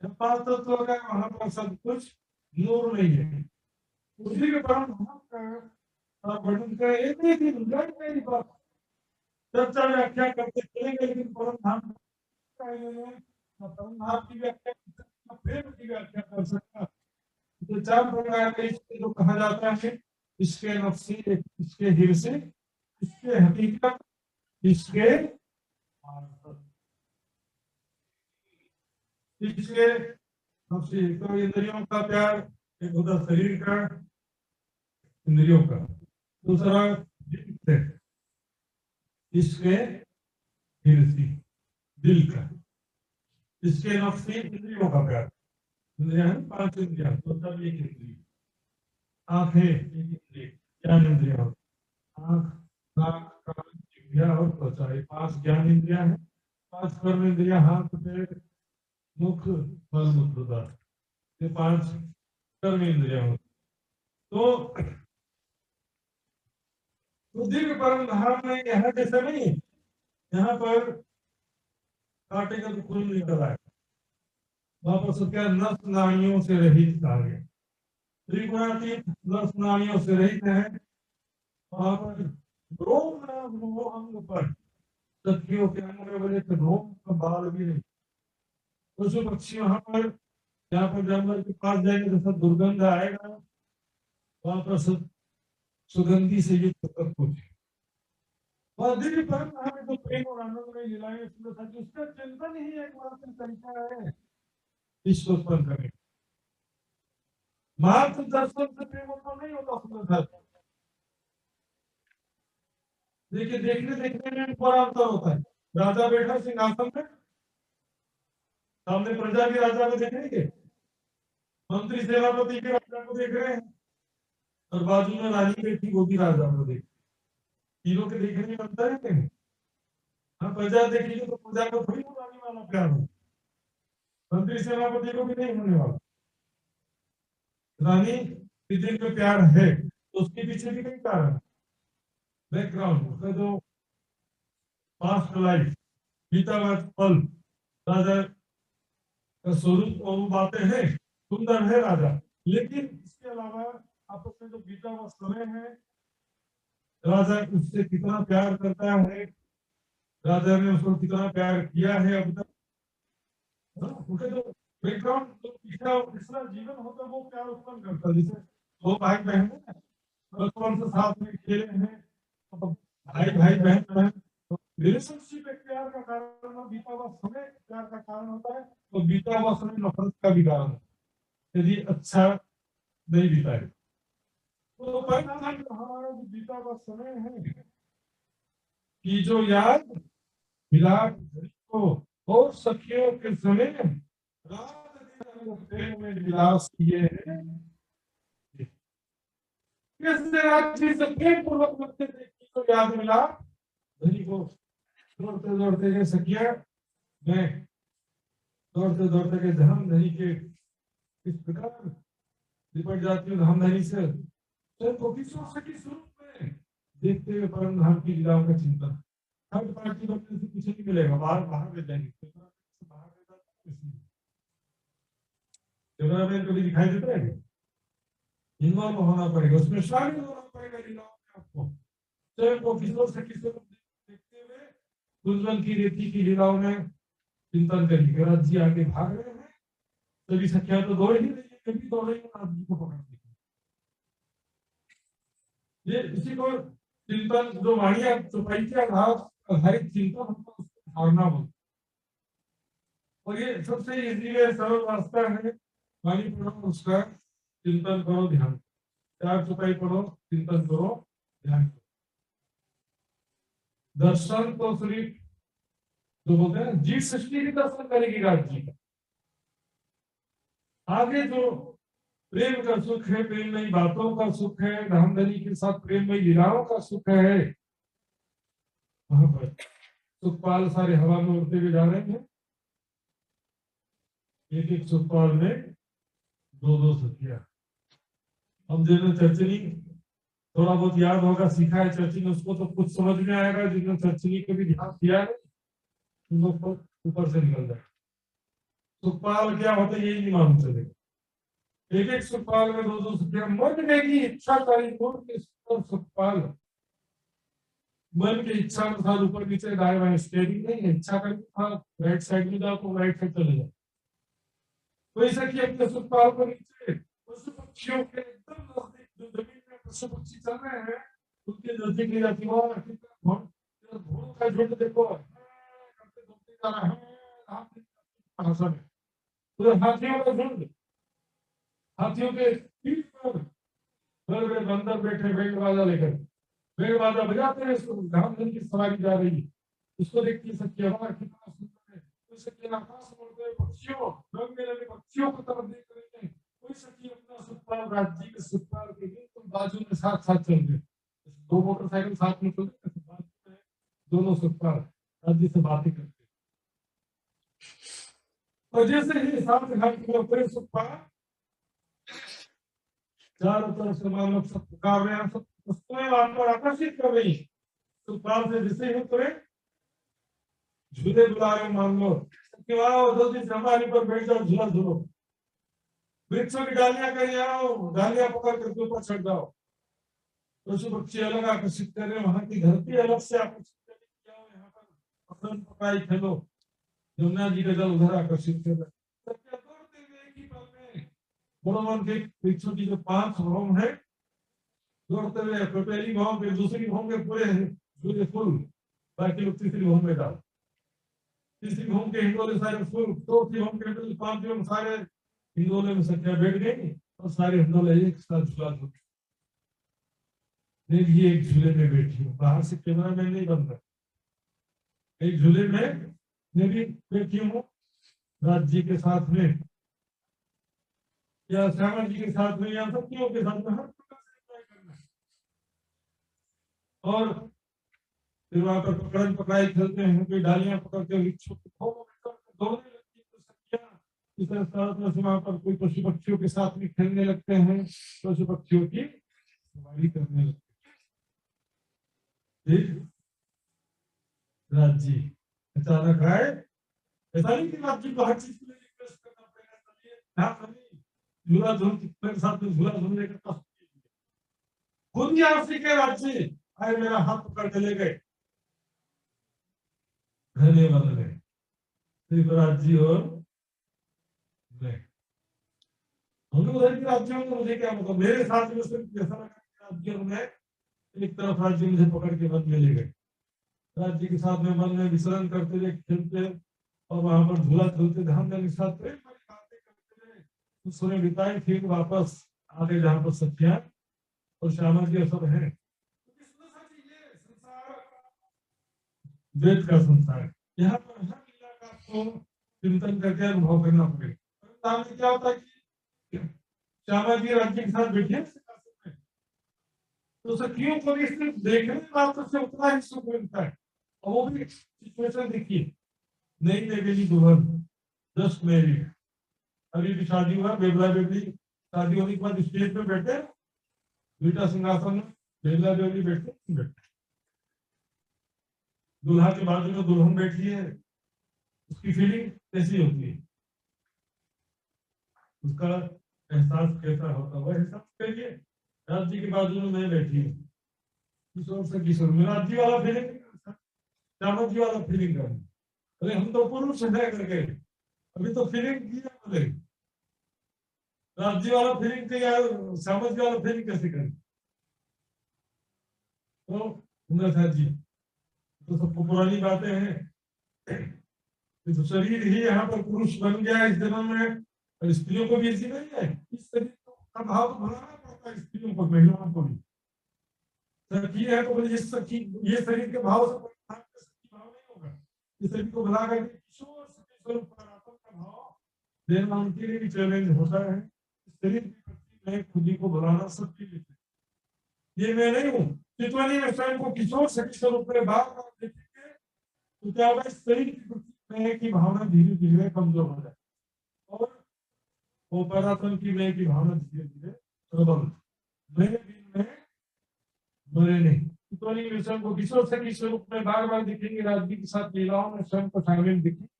पांच तत्व का, वहां पर सब कुछ नूर नहीं है। उसी के परम धाम का वर्णन का एक ही दिन चर्चा व्याख्या करते चलेंगे, लेकिन परम धाम परम धाम की व्याख्या प्रेम की व्याख्या कर सकता। तो चार प्रकार के इसके जो कहा जाता है, इसके नफ्सी, इसके हिरसे, इसके हकीकत, इसके नफ्सी, तो इंद्रियों का प्यार, एक होता शरीर का, इंद्रियों का, दूसरा इसके हिरसी, दिल का, इसके नफ्सी इंद्रियों का प्यार, इंद्रिया है 5 इंद्रिया, तो तब एक इंद्रिय, आंखें एक इंद्रिय, ज्ञान इंद्रिया, आंख नाक कान जिह्वा और त्वचा, 5 ज्ञान इंद्रिया है। 5 कर्म इंद्रिया, हाथ पैर मुख मल मूत्र, ये 5 कर्म इंद्रिया होती। तो दिव्य परम धाम में यहाँ जैसा नहीं, यहाँ पर कांटे का तो खून निकल आए, वहां पर सत्या नस नाड़ियों से रहित कहा गया, त्रिगुणातीत नस नाड़ियों से रहित है। वहां पर रोम नाम वो अंग पर सखियों के अंग में बने रोम का बाल भी नहीं। पशु पक्षी वहां पर, जहाँ पर जानवर के पास जाएंगे तो सब दुर्गंध आएगा, वहां पर सब सुगंधी से युक्त सब कुछ। और दिव्य परम धाम में तो प्रेम और आनंद में लीलाएं, उसका चिंतन ही एकमात्र तरीका है ईश्वर उत्पन्न करने। मात्र दर्शन से प्रेम उत्पन्न नहीं होता। सुंदर था, देखिए देखने देखने में बड़ा अंतर होता है। राजा बैठा सिंहासन में, सामने प्रजा भी राजा को देख रही है, मंत्री सेनापति के राजा को देख रहे हैं, और बाजू में रानी बैठी वो भी राजा को देख, तीनों के देखने में अंतर है। हाँ, प्रजा देखेगी तो प्रजा को थोड़ी उड़ाने वाला प्यार हो, मंत्री सेनापति को भी नहीं होने वाला। रानी के दिल में प्यार है तो उसके पीछे भी कई कारण, बैकग्राउंड, उसका जो पास्ट लाइफ, बीता हुआ पल, राजा का स्वरूप और वो बातें हैं, सुंदर है राजा। लेकिन इसके अलावा आपस में जो बीता हुआ समय है, राजा उससे कितना प्यार करता है, राजा ने उसको कितना प्यार किया है अब तक, उनका जो बैकग्राउंड, जो पिछला जीवन होता है वो प्यार उत्पन्न करता है। जैसे दो भाई बहन है, बचपन से साथ में खेले हैं, तो भाई भाई बहन बहन, तो रिलेशनशिप एक प्यार का कारण है, बीता हुआ समय प्यार का कारण होता है, तो बीता हुआ समय नफरत का भी कारण है यदि अच्छा नहीं बीता है। तो परिणाम हमारा जो बीता हुआ समय है कि जो याद मिलाप को और सखियों के समय रात दिन प्रेम में विलास किए हैं, कैसे राज्य से प्रेम पूर्वक करते थे तो याद मिला धनी को दौड़ते दौड़ते के सखिया, मैं दौड़ते दौड़ते के धन धनी के इस प्रकार निपट जाती हूँ धाम धनी से, तो को किसी सखी स्वरूप में देखते हुए परम धाम की लीलाओं का चिंतन। थर्ड पार्टी को से कुछ नहीं मिलेगा, बाहर बाहर ले जाएंगे, कैमरामैन कभी दिखाई देता है, इन्वॉल्व होना पड़ेगा, उसमें शामिल होना पड़ेगा लीलाओं में आपको, स्वयं को किशोर से किशोर देखते हुए गुंजन की रेती की लीलाओं में चिंतन करिए। राज जी आगे भाग रहे हैं, सभी सखिया तो दौड़ ही रही है, कभी दौड़े राज जी को पकड़ने, ये इसी को चिंतन जो वाणिया चौपाई के आधारित चिंतन होता है उसको धारणा बोलते, और ये सबसे इजी है, सरल रास्ता है, वाणी पढ़ो उसका चिंतन करो ध्यान, चार चौपाई पढ़ो चिंतन करो ध्यान करो। दर्शन तो सिर्फ जो बोलते हैं जीव सृष्टि की दर्शन करेगी राज जी का, आगे जो प्रेम का सुख है, प्रेममयी बातों का सुख है, धामधनी के साथ प्रेममयी लीलाओं का सुख है, वहां पर सुखपाल सारे हवा में उड़ते हुए जा रहे हैं, एक एक सुखपाल में दो दो सखिया। हम जिन्होंने चर्चनी थोड़ा बहुत याद होगा, सीखा है चर्चनी, उसको तो कुछ समझ में आएगा, जिन्होंने चर्चनी को भी ध्यान दिया है उन लोग को ऊपर से निकल जाए। सुखपाल क्या होता है यही नहीं मालूम चलेगा, एक एक सुखपाल में दो दो सखिया, मन में की इच्छा करी सुखपाल, मन की इच्छा अनुसार ऊपर नीचे दाएं बाएं स्टेयरिंग नहीं है, इच्छा करी था राइट साइड में जाओ तो राइट साइड चले जाओ, कोई सखी अपने सुखपाल को नीचे पशु पक्षियों के एकदम नजदीक, जो जमीन में पशु पक्षी चल रहे हैं उनके नजदीक ले जाती है, घोड़ों का झुंड देखो करते घूमते जा रहा है भाषा में, तो हाथियों का झुंड, हाथियों के पीठ पर बड़े बड़े बंदर बैठे बैंड बाजा लेकर, बैंड बाजा बजाते हैं, धामधन की सवारी जा रही है, उसको देखती सखी हमारा कितना सुंदर है, कोई सखी आकाश में उड़ते हुए पक्षियों, रंग बिरंगे पक्षियों की तरफ देख रहे हैं, कोई सखी अपना सुखपाल राज्य के सुखपाल के बिल्कुल बाजू में साथ साथ चल रहे, दो मोटरसाइकिल साथ में चल रहे, बाजू में दोनों सुखपाल राज्य से बातें करते, और जैसे ही साथ घाट में उतरे सुखपाल, चारों तरफ से मानव सब पुकार रहे हैं, सब वस्तुएं वहां पर आकर्षित कर रही, सुखपाल से जैसे ही उतरे झूले बुला रहे मान लो कि आओ जल्दी से हमारी पर बैठ जाओ, झूला झूलो, वृक्षों की डालियां कहीं आओ, डालियां पकड़ करके ऊपर चढ़ जाओ, पशु पक्षी अलग आकर्षित कर रहे हैं, वहां की धरती अलग से आकर्षित कर रही है, यहाँ पर पकड़न पकाई खेलो, यमुना जी का जल उधर आकर्षित कर रहा है, बड़ोवन के वृक्षों की जो 5 भौम है, दौड़ते हुए पहली भौम पे दूसरी भौम के पूरे फुल, बाकी लोग तीसरी भौम में डाल, तीसरी भौम के हिंडोले सारे फुल, चौथी भौम के हिंडोले, पांचवी भौम सारे हिंडोले में सखिया बैठ गई और सारे हिंडोले एक साथ झूला झूल, मैं भी एक झूले में बैठी हूँ, बाहर से कैमरा मैन नहीं बन रहा, एक झूले में मैं भी बैठी हूँ राज जी के साथ में, या श्यामा जी के साथ में, या सखियों के साथ में, हर प्रकार से एंजॉय करना है। और फिर वहां पर पकड़न पकड़ाई खेलते हैं, कोई डालियां पकड़ के वृक्षों के खोलों में चढ़ के दौड़ने लगती है तो सखियां इस तरह से वहां पर कोई पशु पक्षियों के साथ में खेलने लगते हैं, पशु पक्षियों की सवारी करने लगते हैं। ठीक, राज जी अचानक आए, ऐसा नहीं कि राज जी को हर चीज के लिए रिक्वेस्ट करना पड़ेगा, चलिए ध्यान नहीं, झूला झूल मेरे साथ में झूला झूलने का कष्ट कीजिए। खुद ही आरसी के राज जी आए, मेरा हाथ पकड़ के ले गए, धन्यवाद गए शिवराज जी और मैं। हम लोग उधर के राज्यों में मुझे क्या मतलब, मेरे साथ में सिर्फ ऐसा लगा कि राज्यों में एक तरफ राज्य मुझे पकड़ के वन में ले गए, राज्य के साथ में वन में विचरण करते हुए खेलते और वहां पर झूला झूलते ध्यान देने के साथ प्रेम भरी बातें करते हुए कुछ समय बिताए, फिर वापस आगे जहाँ पर सखियां और श्यामा जी सब है। ये संसार वेद का संसार है, यहाँ पर हर लीला का आपको चिंतन करके अनुभव करना पड़ेगा। में क्या होता है कि श्यामा जी राज्य के साथ बैठे तो सखियों को भी सिर्फ देखने मात्र से उतना ही सुख मिलता है। और वो भी सिचुएशन देखिए, नई नवेली दुल्हन जस्ट मैरिड, अभी भी शादी हुआ, बेबला बेबली शादी होने के बाद स्टेज पे बैठे, बेटा सिंहासन में, बेबला बेबली बैठे, दूल्हा के बाजू में दुल्हन बैठी है, उसकी फीलिंग कैसी होती है, उसका एहसास कैसा होता है, वह एहसास करिए। राज जी के बाजू में मैं बैठी हूँ, किशोर से किशोर, मेरा राज जी वाला फीलिंग, श्यामा जी वाला फीलिंग कर, अरे हम तो पुरुष है करके अभी तो फीलिंग किया, बोले राज जी वाला फीलिंग के यार श्यामा जी वाला फीलिंग कैसे करें। तो जी तो सबको पुरानी बातें हैं, तो शरीर ही यहाँ पर पुरुष बन गया इस जन्म में, और स्त्रियों को भी ऐसी नहीं है, इस शरीर का भाव बनाना पड़ता है स्त्रियों को, महिलाओं को भी। सखी है तो बोले सखी, ये शरीर के भाव से सखी भाव नहीं होगा, इस शरीर को भला करके किशोर स्वरूप परात्मा का भाव देना उनके लिए भी चैलेंज होता है। शरीर के प्रति मैं खुद ही को भुलाना सबके लिए, ये मैं नहीं हूँ, चितवनी में स्वयं को किशोर शक्ति स्वरूप में बार बार देखेंगे तो क्या होगा, इस शरीर के प्रति मैं की भावना धीरे धीरे कमजोर हो जाए और वो परात्मा की मैं की भावना धीरे धीरे प्रबल, मेरे दिन में मरे नहीं। चितवनी में स्वयं को किशोर शक्ति स्वरूप में बार बार दिखेंगे, राज्य के साथ लीलाओं में स्वयं को शामिल दिखेंगे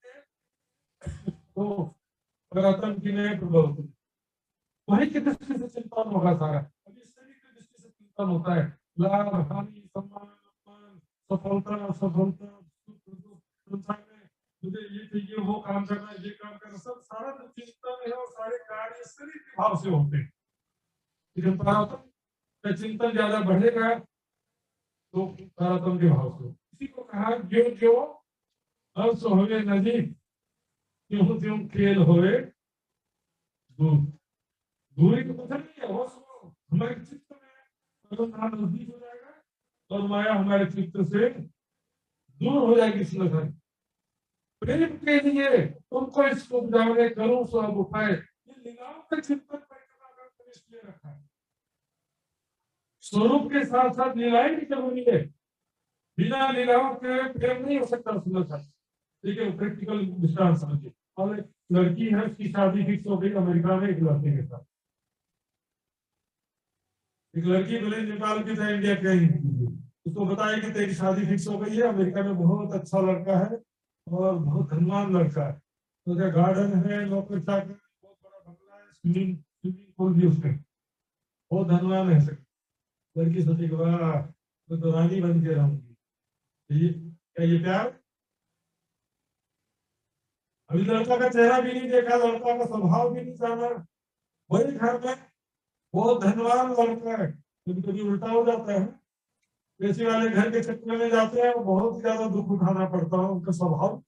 तो परात्मा की मैं प्रबल होगी। वही की दृष्टि से चिंतन होगा सारा, अभी शरीर की दृष्टि से चिंतन होता है, लाभ हानि सम्मान सफलता असफलता संसार में मुझे ये चाहिए, वो काम करना है, ये काम करना, सब सारा जो चिंतन है और सारे कार्य शरीर के भाव से होते हैं। लेकिन परात्म का चिंतन ज्यादा बढ़ेगा तो परात्म के भाव से, इसी को कहा जो जो अंश होवे नजीक त्यों त्यों खेल होवे दूर। दूरी तो पता नहीं है, वो हमारे चित्त में नजदीक हो जाएगा और माया हमारे चित्त से दूर हो जाएगी। प्रेम के लिए तुमको इसको उपजाने करूं सब उपाय, ये लीलाओं का चिंतन परिक्रमा करके इसलिए रखा है। स्वरूप के साथ साथ लीलाएं भी जरूरी है, बिना लीलाओं के प्रेम नहीं हो सकता। सुंदर सा ठीक है, प्रैक्टिकल दृष्टांत समझिए। और एक लड़की है, उसकी शादी फिक्स हो गई अमेरिका में एक लड़के के साथ। एक लड़की बोले नेपाल की था, इंडिया कहीं, उसको बताया कि तेरी शादी फिक्स हो गई है, अमेरिका में बहुत अच्छा लड़का है और बहुत धनवान लड़का है, तो क्या गार्डन है, नौकर चाकर, बहुत बड़ा बंगला है, स्विमिंग पूल भी उसमें, बहुत धनवान है सर। लड़की सोची कि वाह मैं तो रानी बन के रहूंगी। क्या ये प्यार? अभी लड़का का चेहरा भी नहीं देखा, लड़का का स्वभाव भी नहीं जाना, वही घर में बहुत धनवान लड़का है। कभी कभी उल्टा हो जाता है, पैसे वाले घर के चक्कर में जाते हैं और बहुत ज्यादा दुख उठाना पड़ता है, उनका स्वभाव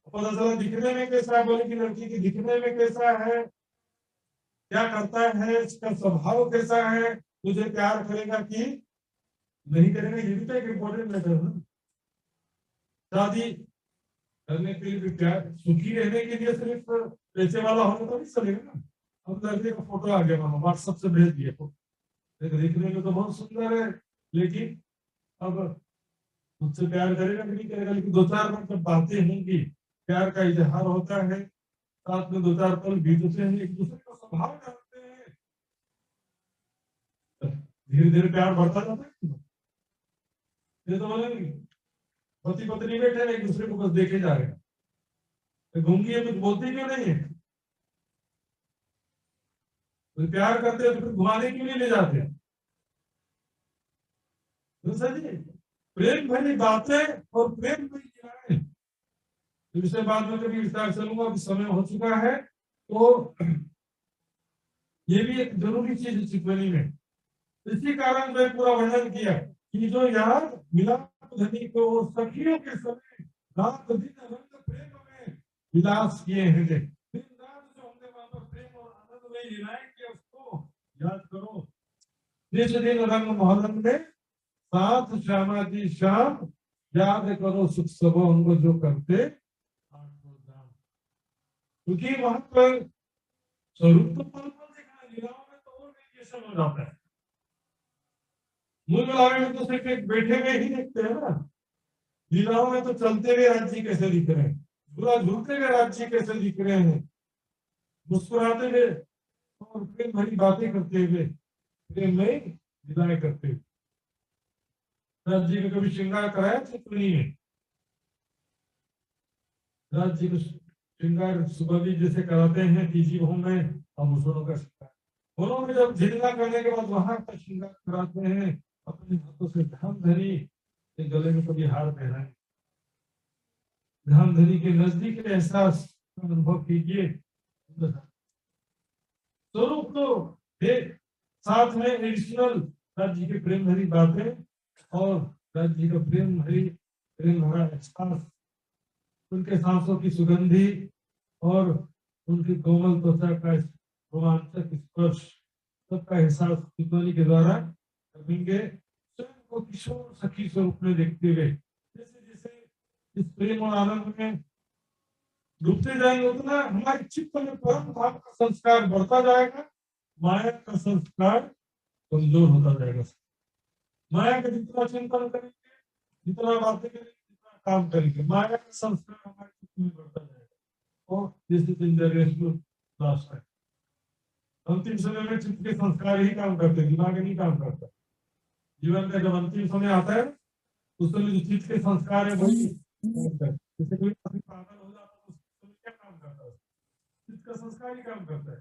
पता चला दिखने में कैसा है, बोले कि लड़की के दिखने में कैसा है, क्या करता है, इसका स्वभाव कैसा है, मुझे प्यार करेगा कि नहीं करेगा, ये भी तो एक इम्पोर्टेंट मैटर है। शादी करने के लिए प्यार, सुखी रहने के लिए सिर्फ पैसे वाला होना तो नहीं चलेगा ना। अब लड़के का फोटो आ गया, व्हाट्सएप से भेज दिए, देखने में तो बहुत सुंदर है, लेकिन अब मुझसे प्यार करेगा कि नहीं करेगा, लेकिन दो चार बार जब बातें होंगी, प्यार का इजहार होता है, साथ में दो चार पल बीतते हैं, एक दूसरे का स्वभाव जानते हैं, धीरे धीरे प्यार बढ़ता जाता है। ये तो बोलेंगे पति पत्नी बैठे हैं, एक दूसरे को बस देखे जा रहे हैं, तो गूंगी है, कुछ बोलती क्यों नहीं है? तो प्यार करते हैं तो फिर घुमाने क्यों नहीं ले जाते? तो सही प्रेम भरी बातें और प्रेम भरी क्रियाएं, इससे बाद में कभी विस्तार से लूंगा, समय हो चुका है। तो ये भी एक जरूरी चीज है चित्रनी में। इसी कारण मैं पूरा वर्णन किया कि जो यहाँ मिलाप धनी को सखियों के समय रात दिन रंग प्रेम में विलास किए हैं, दिन रात जो हमने वहां पर प्रेम और आनंद में लीलाएं किया, उसको याद करो। जिस दिन रंग मोहल्लन में साथ श्यामा जी श्याम, याद करो सुख सब उनको जो करते आठों धाम। क्योंकि वहां पर स्वरूप तो पल पल देखना, लीलाओं में तो और वेरिएशन हो जाता है। मूल मिलावे में तो सिर्फ एक बैठे हुए ही देखते हैं ना, लीलाओं में तो चलते हुए राज्य कैसे दिख रहे हैं, पूरा झूलते हुए राज्य कैसे दिख रहे हैं, मुस्कुराते हुए और प्रेम भरी बातें करते हुए, प्रेम में लीलाएं करते हुए। राज्य का कभी श्रृंगार कराया चित्रनी में? राज्य को श्रृंगार सुबह भी जैसे कराते हैं तीजी बहु में, हम उसों का श्रृंगार उन्होंने जब झिलना करने के बाद वहां का श्रृंगार कराते हैं, अपने हाथों से धामधनी के गले में कभी हार पहनाए, धामधनी के नजदीक के एहसास का अनुभव कीजिए। स्वरूप तो एक साथ में एडिशनल राज्य के प्रेम भरी बातें और राज्य का प्रेम भरा एहसास, उनके सांसों की सुगंधी और उनकी कोमल त्वचा का रोमांचक स्पर्श, सबका एहसास चित्रनी के द्वारा करेंगे, स्वयं को किशोर सखी स्वरूप में देखते हुए। जैसे जैसे इस प्रेम और आनंद में डूबते जाएंगे, उतना हमारे चित्त में परम धाम का संस्कार बढ़ता जाएगा, माया का संस्कार कमजोर होता जाएगा। माया का जितना चिंतन करेंगे, जितना बातें करेंगे, जितना काम करेंगे, माया का संस्कार हमारे चित्त में बढ़ता जाएगा। और this is in the restful last time, अंतिम समय में चित्त के संस्कार ही काम करते, दिमाग नहीं काम करता। जीवन का जब अंतिम समय आता है, उस समय जो चित्त के संस्कार है वही काम करते। जैसे कोई आदमी पागल हो जाता है, उस समय क्या काम करता है? चित्त का संस्कार ही काम करता है।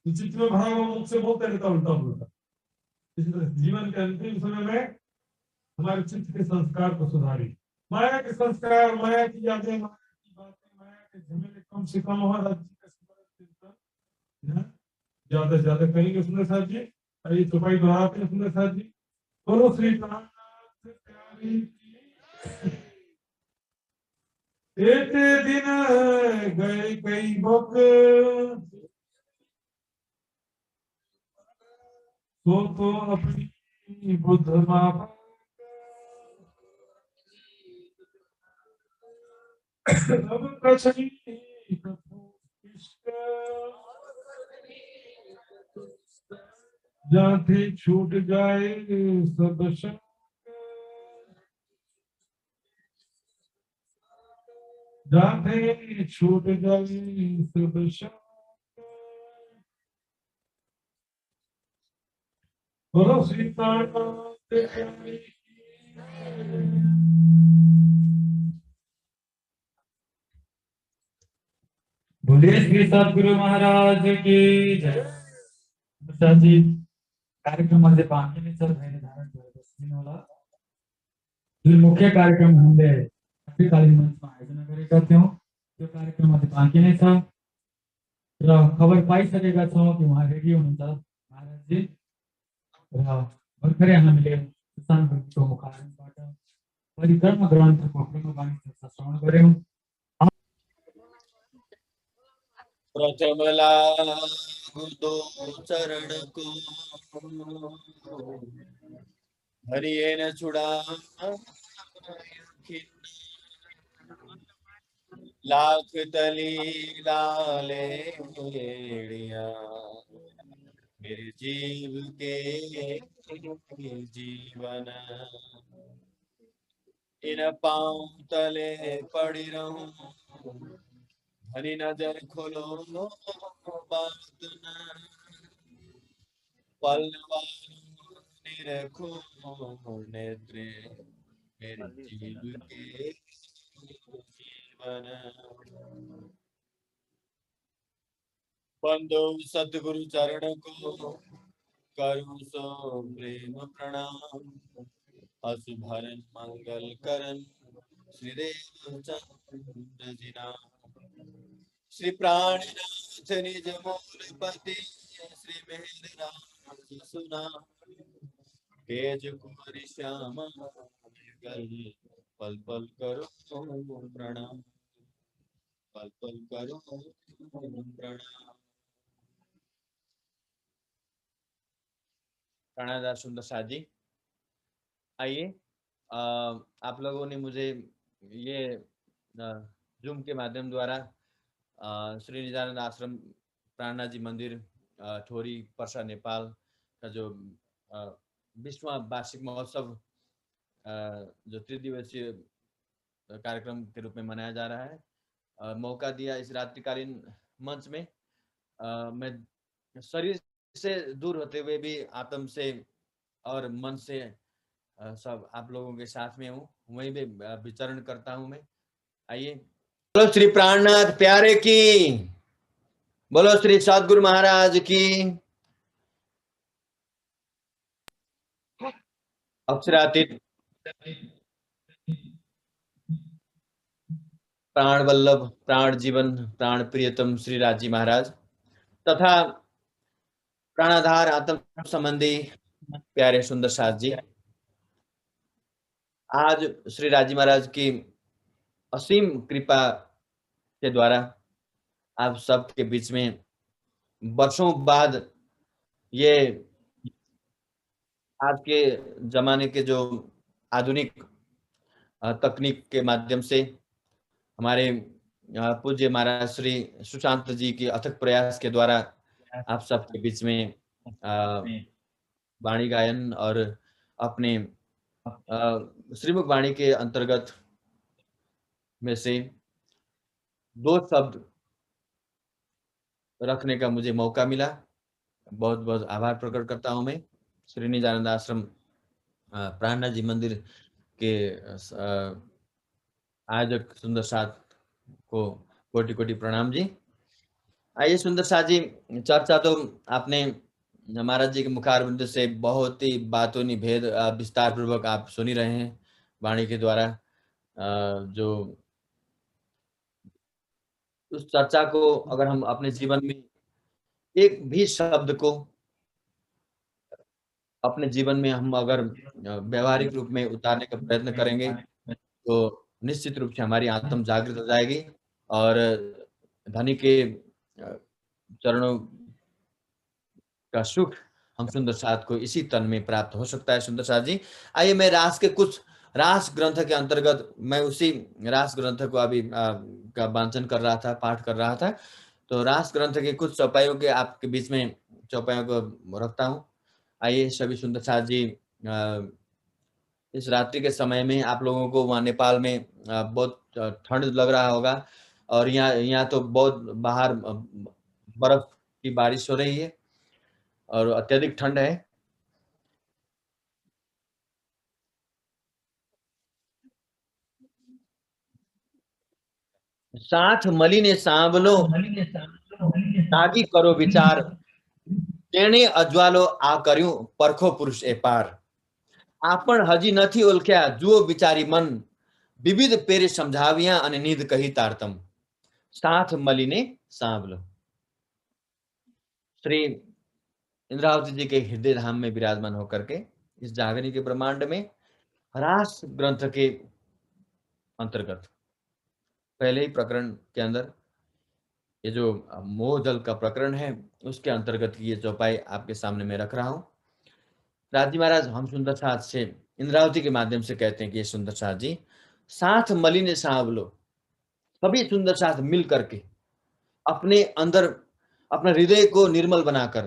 तो चित्त में भरा हुआ मुख से बोलते रहता उल्टा पुल्टा। इसी तरह जीवन के अंतिम समय में हमारे चित्त के संस्कार को सुधारी, माया के संस्कार, माया की यादें, माया की बातें, माया के झमेले कम से कम हो, राज्य का चिंतन ज्यादा से ज्यादा करेंगे। सुंदर साहब जी ये चौपाई दोहराते हैं। सुंदर साहब जी, बोलो श्री प्राणनाथ प्यारी की, एक दिन गए कई बुक, तो अपनी बुद्ध माफ, अब प्रश्न जाते छूट जाए सब शंक, जाते छूट जाए सब शंक, बोलो सीताराम प्यारी की। बोलिए श्री सद्गुरु महाराज की जय। जी कार्यक्रम मध्ये बाकी नहीं चल रहे धारण होला जुन मुख्य कार्यक्रम हामीले रात्रिकालीन मञ्चमा आयोजना गरेका थियौं, त्यो कार्यक्रम मध्ये बाँकी नै छ र खबर पाइसकेका छौं कि उहाँ रेडी हुनुहुन्छ महाराजजी। र भर्खरै हामीले सुशान्त गुरुको मुखारबाट परिक्रम ग्रन्थको क्रमवाणी चर्चा श्रवण गर्यौं। प्रथमला गुदो चरण को हरियन छुड़ा लाख तली लाले मेरे जीव के जीवन। इन पांव तले पड़ी रहूं, धनी नजर खोलो बात न, पलवार निरखो नेत्रे मेरे जीव के जीवन। बंदो सतगुरु चरण को करूं सो प्रेम प्रणाम, असु भरन मंगल करन श्रीदेव चंद्र जी नाम। श्री प्राणनाथ निज मूलपति, श्री मेहर राम सुना, तेज कुमारी श्यामा गल, पल पल करो प्रणाम, पल पल करो प्रणाम। प्राणादार सुंदर साथ जी, आइए आप लोगों ने मुझे ये जूम के माध्यम द्वारा श्री निजानंद आश्रम प्राणनाथ जी मंदिर ठोरी पर्सा नेपाल का जो 20वां वार्षिक महोत्सव जो त्रिदिवसीय कार्यक्रम के रूप में मनाया जा रहा है, मौका दिया इस रात्रिकालीन मंच में। मैं शरीर से दूर होते हुए भी आत्म से और मन से सब आप लोगों के साथ में हूँ, वहीं पे विचरण करता हूँ मैं। आइए, बोलो श्री प्राणनाथ प्यारे की, बोलो श्री सद्गुरु महाराज की। अक्षरातीत प्राण वल्लभ, प्राण जीवन, प्राण प्रियतम श्री राजी महाराज तथा प्राणाधार आत्म संबंधी प्यारे सुंदर साथ जी, आज श्री राजी महाराज की असीम कृपा के द्वारा आप सबके बीच में वर्षों बाद ये आज के जमाने के जो आधुनिक तकनीक के माध्यम से हमारे पूज्य महाराज श्री सुशांत जी के अथक प्रयास के द्वारा आप सबके बीच में वाणी गायन और अपने श्रीमुख वाणी के अंतर्गत में से 2 शब्द रखने का मुझे मौका मिला। बहुत बहुत आभार प्रकट करता हूं मैं श्री निजानंद आश्रम प्राणनाथ जी मंदिर के आयोजक सुंदर साथ को कोटि कोटि प्रणाम जी। आइए सुंदर साथ जी, चर्चा तो आपने महाराज जी के मुखारबिंद से बहुत ही बातों भेद विस्तार पूर्वक आप सुन ही रहे हैं वाणी के द्वारा। जो उस चर्चा को अगर हम अपने जीवन में एक भी शब्द को अपने जीवन में हम अगर व्यवहारिक रूप में उतारने का प्रयत्न करेंगे तो निश्चित रूप से हमारी आत्म जागृत हो जाएगी और धनी के चरणों का सुख हम सुंदर साथ को इसी तन में प्राप्त हो सकता है। सुंदर साथ जी, आइए मैं रास के कुछ रास ग्रंथ के अंतर्गत मैं उसी रास ग्रंथ को अभी का वांचन कर रहा था, पाठ कर रहा था, तो रास ग्रंथ के कुछ चौपाइयों के आपके बीच में चौपाइयों को रखता हूँ। आइए सभी सुंदर साथ जी, इस रात्रि के समय में आप लोगों को वहाँ नेपाल में बहुत ठंड लग रहा होगा और यहाँ तो बहुत बाहर बर्फ की बारिश हो रही है और अत्यधिक ठंड है। साथ मलिने सांवलो तागी करो विचार, तेणे अज्वालो आ कर्યું परखो पुरुष ए पार। आपण हजी નથી ઓળખ્યા જુઓ વિચારી મન, વિવિધ પેરે સમજાવ્યા અને નીંદ કહી તારતમ, साथ मलिने सांवलो। श्री इंद्रावती जी के हृदय धाम में विराजमान होकर के इस जागरण के ब्रह्मांड में रास ग्रंथ के अंतर्गत पहले ही प्रकरण के अंदर ये जो मोह जल का प्रकरण है उसके अंतर्गत की ये चौपाई आपके सामने मैं रख रहा हूं। राजी महाराज हम सुंदर साथ से इंद्रावती के माध्यम से कहते हैं कि ये सुंदर साथ जी, साथ मलिने सांवलो, सभी सुंदर साथ मिल करके अपने अंदर अपना हृदय को निर्मल बनाकर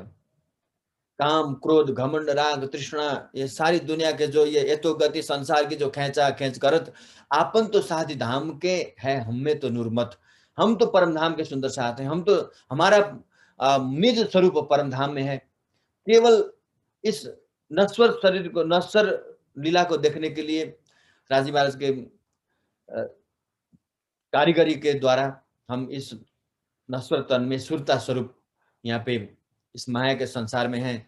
काम, क्रोध, घमंड, राग, तृष्णा, ये सारी दुनिया के जो ये एतो गति संसार की जो खेचा खेच करत, आपन तो साथी धाम के है, हमें तो नूरमत। हम तो परम धाम के सुंदर साथ हैं, हम तो हमारा निज स्वरूप परम धाम में है। केवल इस नश्वर शरीर को, नश्वर लीला को देखने के लिए राजी महाराज के कारीगरी के द्वारा हम इस नश्वर तन में सुरता स्वरूप यहाँ पे इस माया के संसार में हैं।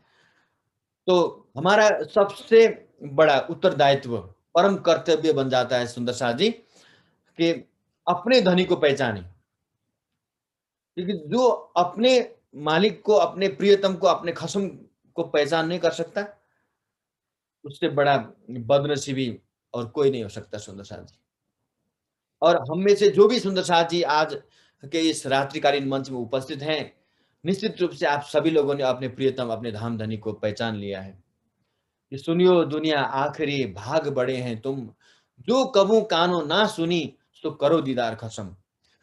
तो हमारा सबसे बड़ा उत्तरदायित्व, परम कर्तव्य बन जाता है सुंदर साथ जी कि अपने धनी को पहचाने। क्योंकि जो अपने मालिक को, अपने प्रियतम को, अपने खसम को पहचान नहीं कर सकता, उससे बड़ा बदनसीबी और कोई नहीं हो सकता सुंदर साथ जी। और हम में से जो भी सुंदर साथ जी आज के इस रात्रिकालीन मंच में उपस्थित हैं, निश्चित रूप से आप सभी लोगों ने अपने प्रियतम, अपने धाम धनी को पहचान लिया है। ये सुनियो दुनिया आखिरी, भाग बड़े हैं तुम, जो कबू कानो ना सुनी, तो करो दीदार खसम।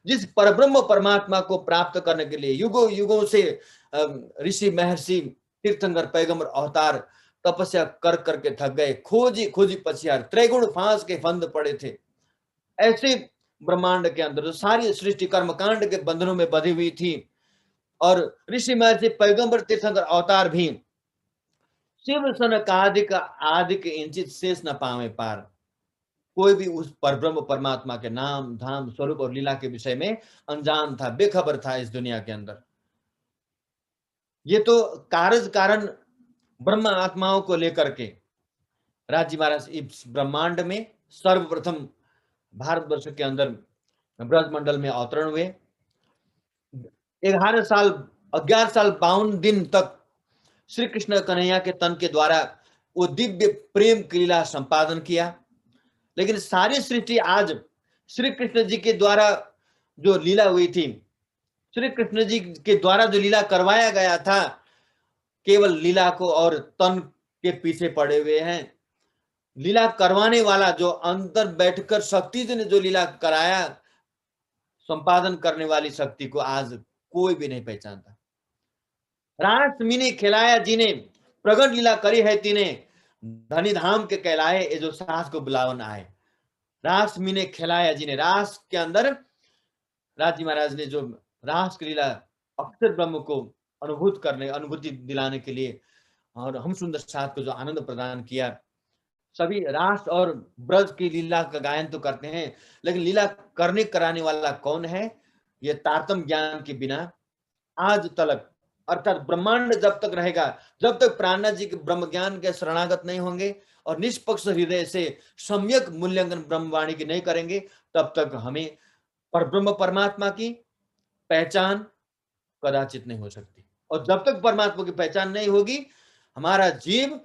जिस परब्रह्म परमात्मा को प्राप्त करने के लिए युगों युगों से ऋषि, महर्षि, तीर्थंकर, पैगंबर, अवतार तपस्या कर करके थक गए, खोजी खोजी पछियार, त्रैगुण फांस के फंद पड़े थे। ऐसे ब्रह्मांड के अंदर जो सारी सृष्टि कर्मकांड के बंधनों में बंधी हुई थी, और ऋषि, महर्षि, पैगंबर, तीर्थंकर, अवतार भी शिव सनक आदिक इंचित शेष न पावे पार। कोई भी उस परब्रह्म परमात्मा के नाम, धाम, स्वरूप और लीला के विषय में अनजान था, बेखबर था इस दुनिया के अंदर। ये तो कारज कारण ब्रह्म आत्माओं को लेकर के राजी महाराज इस ब्रह्मांड में सर्वप्रथम भारतवर्ष के अंदर ब्रजमंडल में अवतरण हुए। 11 साल 52 दिन तक श्री कृष्ण कन्हैया के तन के द्वारा वो दिव्य प्रेम की लीला संपादन किया। लेकिन सारी सृष्टि आज श्री कृष्ण जी के द्वारा जो लीला हुई थी, श्री कृष्ण जी के द्वारा जो लीला करवाया गया था, केवल लीला को और तन के पीछे पड़े हुए हैं। लीला करवाने वाला जो अंदर बैठकर शक्ति जी ने जो लीला कराया, संपादन करने वाली शक्ति को आज कोई भी नहीं पहचानता। रास मीने खिलाया जिने, प्रगट लीला करी है तिने, धनी धाम के कहलाए ये जो सास को बुलावन आए। रास मीने खिलाया जिने, रास के अंदर राजी महाराज ने जो रास की लीला अक्षर ब्रह्म को अनुभूति दिलाने के लिए और हम सुंदर साथ को जो आनंद प्रदान किया। सभी रास और ब्रज की लीला का गायन तो करते हैं, लेकिन लीला करने कराने वाला कौन है, ये तारतम्य ज्ञान के बिना आज तक, अर्थात ब्रह्मांड जब तक रहेगा, जब तक प्राणनाथ जी के ब्रह्म ज्ञान के शरणागत नहीं होंगे और निष्पक्ष हृदय से सम्यक मूल्यांकन ब्रह्मवाणी की नहीं करेंगे, तब तक हमें परब्रह्म परमात्मा की पहचान कदाचित नहीं हो सकती। और जब तक परमात्मा की पहचान नहीं होगी, हमारा जीव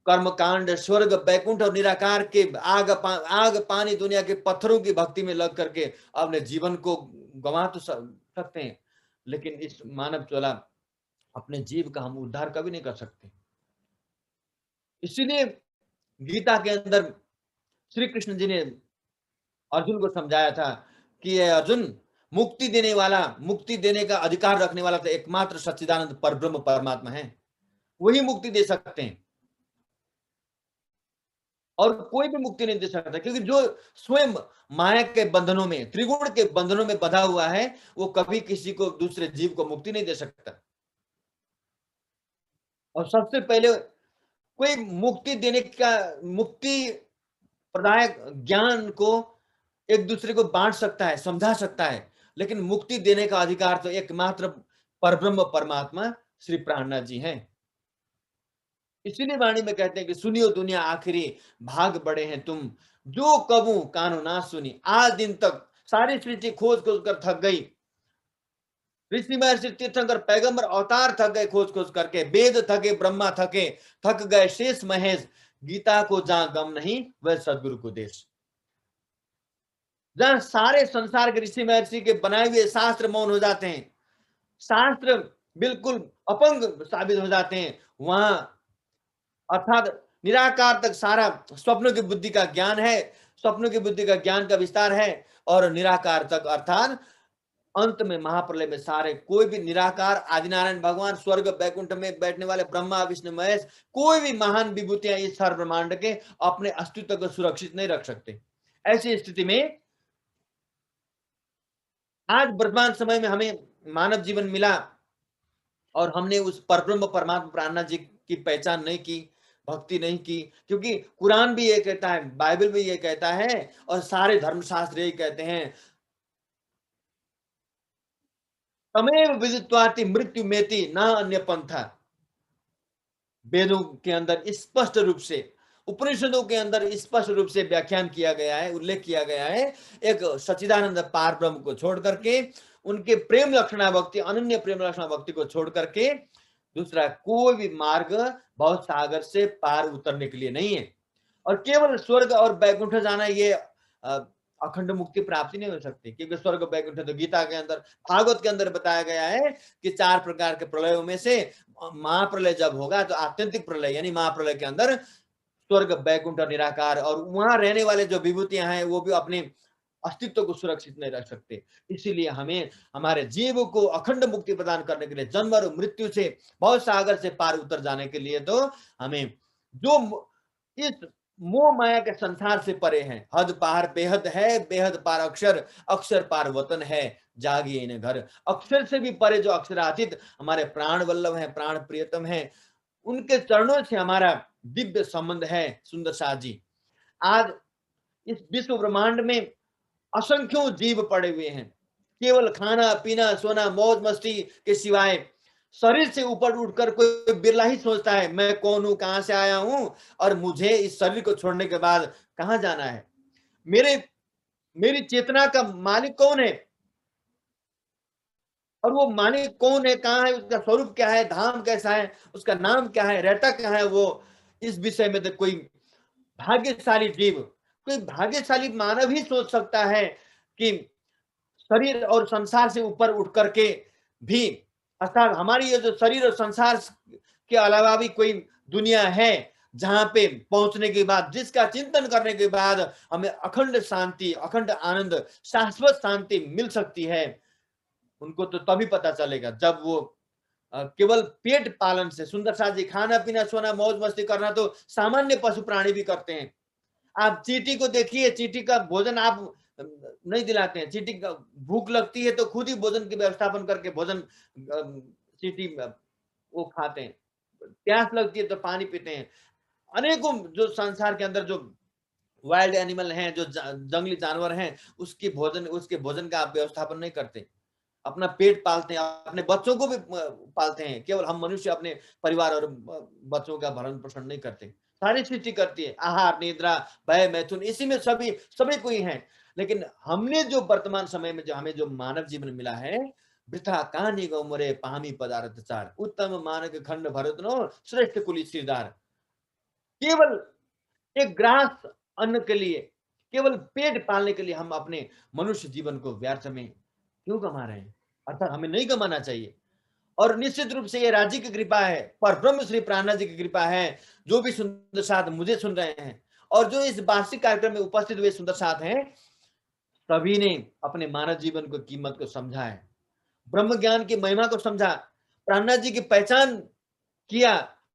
कर्मकांड, स्वर्ग, बैकुंठ और निराकार के आग पानी दुनिया के पत्थरों की भक्ति में लग करके अपने जीवन को गंवा तो सकते हैं, लेकिन इस मानव चोला अपने जीव का हम उद्धार कभी नहीं कर सकते। इसीलिए गीता के अंदर श्री कृष्ण जी ने अर्जुन को समझाया था कि अर्जुन, मुक्ति देने वाला, मुक्ति देने का अधिकार रखने वाला तो एकमात्र सच्चिदानंद परब्रह्म परमात्मा है, वही मुक्ति दे सकते हैं और कोई भी मुक्ति नहीं दे सकता। क्योंकि जो स्वयं माया के बंधनों में, त्रिगुण के बंधनों में बंधा हुआ है, वो कभी किसी को, दूसरे जीव को मुक्ति नहीं दे सकता। और सबसे पहले कोई मुक्ति देने का, मुक्ति प्रदायक ज्ञान को एक दूसरे को बांट सकता है, समझा सकता है, लेकिन मुक्ति देने का अधिकार तो एकमात्र परब्रह्म परमात्मा श्री प्राणनाथ जी हैं। इसीलिए वाणी में कहते हैं कि सुनियो दुनिया आखिरी, भाग बड़े हैं तुम, जो कबू कानो ना सुनी। आज दिन तक सारी सृष्टि खोज खोज कर थक गई, ऋषि, महर्षि, तीर्थंकर, पैगंबर, अवतार थक गए खोज खोज करके, वेद थके, ब्रह्मा थके, थक गए शेष महेश, गीता को जहां गम नहीं वह सदगुरु को देश। जहां सारे संसार के ऋषि महर्षि के बनाए हुए शास्त्र मौन हो जाते हैं, शास्त्र बिल्कुल अपंग साबित हो जाते हैं, वहां अर्थात निराकार तक सारा स्वप्नों की बुद्धि का ज्ञान है, स्वप्नों की बुद्धि का ज्ञान का विस्तार है, और निराकार तक अर्थात अंत में महाप्रलय में सारे कोई भी निराकार आदिनारायण भगवान, स्वर्ग बैकुंठ में बैठने वाले ब्रह्मा विष्णु महेश, कोई भी महान विभूतियां इस सार ब्रह्मांड के अपने अस्तित्व को सुरक्षित नहीं रख सकते। ऐसी स्थिति में आज वर्तमान समय में हमें मानव जीवन मिला और हमने उस परब्रह्म परमात्मा प्राणनाथ जी की पहचान नहीं की, भक्ति नहीं की, क्योंकि कुरान भी ये कहता है, बाइबल भी ये कहता है और सारे धर्मशास्त्र यही कहते हैं, तमेव विदित्वाति मृत्यु मेति न अन्य पंथा। वेदों के अंदर स्पष्ट रूप से, उपनिषदों के अंदर स्पष्ट रूप से व्याख्यान किया गया है, उल्लेख किया गया है, एक सच्चिदानंद पार ब्रह्म को छोड़ करके, उनके प्रेम लक्षणा भक्ति, अनन्य प्रेम लक्षणा भक्ति को छोड़ करके दूसरा कोई भी मार्ग बहुत सागर से पार उतरने के लिए नहीं है। और केवल स्वर्ग और बैकुंठ जाना ये अखंड मुक्ति प्राप्ति नहीं हो सकती, क्योंकि स्वर्ग बैकुंठ तो गीता के अंदर, भागवत के अंदर बताया गया है कि 4 प्रकार के प्रलयों में से महाप्रलय जब होगा तो आत्यंतिक प्रलय यानी महाप्रलय के अंदर स्वर्ग बैकुंठ निराकार और वहां रहने वाले जो विभूतियां हैं वो भी अपने अस्तित्व को सुरक्षित नहीं रख सकते। इसीलिए हमें हमारे जीव को अखंड मुक्ति प्रदान करने के लिए, जन्म और मृत्यु से बहुत सागर से पार उतर जाने के लिए तो हमें जो इस मोह माया के संसार से परे हैं, हद पार बेहद है, बेहद पार अक्षर, अक्षर पार वतन है, जागिए इन्हें घर। अक्षर से भी परे जो अक्षरातीत हमारे प्राण वल्लभ हैं, प्राण प्रियतम हैं, उनके चरणों से हमारा दिव्य संबंध है। सुंदर साथ जी, आज इस विश्व ब्रह्मांड में असंख्यों जीव पड़े हुए हैं, केवल खाना पीना सोना मौज मस्ती के सिवाय शरीर से ऊपर उठकर कोई बिरला ही सोचता है मैं कौन हूं, कहां से आया हूं और मुझे इस शरीर को छोड़ने के बाद कहां जाना है, मेरी चेतना का मालिक कौन है और वो मालिक कौन है, कहां है, उसका स्वरूप क्या है, धाम कैसा है, उसका नाम क्या है, रहता कहां है वो। इस विषय में तो कोई भाग्यशाली जीव, कोई भाग्यशाली मानव ही सोच सकता है कि शरीर और संसार से ऊपर उठ करके भी, अर्थात हमारी ये जो शरीर और संसार के अलावा भी कोई दुनिया है जहां पे पहुंचने के बाद, जिसका चिंतन करने के बाद हमें अखंड शांति, अखंड आनंद, शाश्वत शांति मिल सकती है। उनको तो तभी पता चलेगा जब वो केवल पेट पालन से, सुंदर साथ जी, खाना पीना सोना मौज मस्ती करना तो सामान्य पशु प्राणी भी करते हैं। आप चींटी को देखिए, चींटी का भोजन आप नहीं दिलाते हैं, चींटी का भूख लगती है तो खुद ही भोजन की व्यवस्थापन करके भोजन चींटी वो खाते हैं, प्यास लगती है तो पानी पीते हैं। अनेकों जो संसार के अंदर जो वाइल्ड एनिमल हैं, जो जंगली जानवर हैं, उसके भोजन का आप व्यवस्थापन नहीं करते, अपना पेट पालते हैं, अपने बच्चों को भी पालते हैं। केवल हम मनुष्य अपने परिवार और बच्चों का भरण पोषण नहीं करते, सारी सृष्टि करती है, आहार निद्रा भय मैथुन इसी में सभी कोई हैं। लेकिन हमने जो वर्तमान समय में जो हमें जो मानव जीवन मिला है, वृथा कहानी गौमरे पामी पदार्थ चार, उत्तम मानक खंड भरतनो श्रेष्ठ कुली श्रीदार। केवल एक ग्रास अन्न के लिए, केवल पेट पालने के लिए हम अपने मनुष्य जीवन को व्यर्थ में क्यों गमा रहे हैं? अर्थात हमें नहीं गमाना चाहिए। और निश्चित रूप से ये राज्य की कृपा है, पर ब्रह्म श्री प्राणनाथ जी की कृपा है, जो भी सुंदर साथ मुझे सुन रहे हैं और जो इस वार्षिक कार्यक्रम में उपस्थित हुए सुंदर साथ हैं, सभी ने अपने मानव जीवन को कीमत को समझा है, ब्रह्म ज्ञान की महिमा को समझा, प्राणनाथ जी की पहचान किया,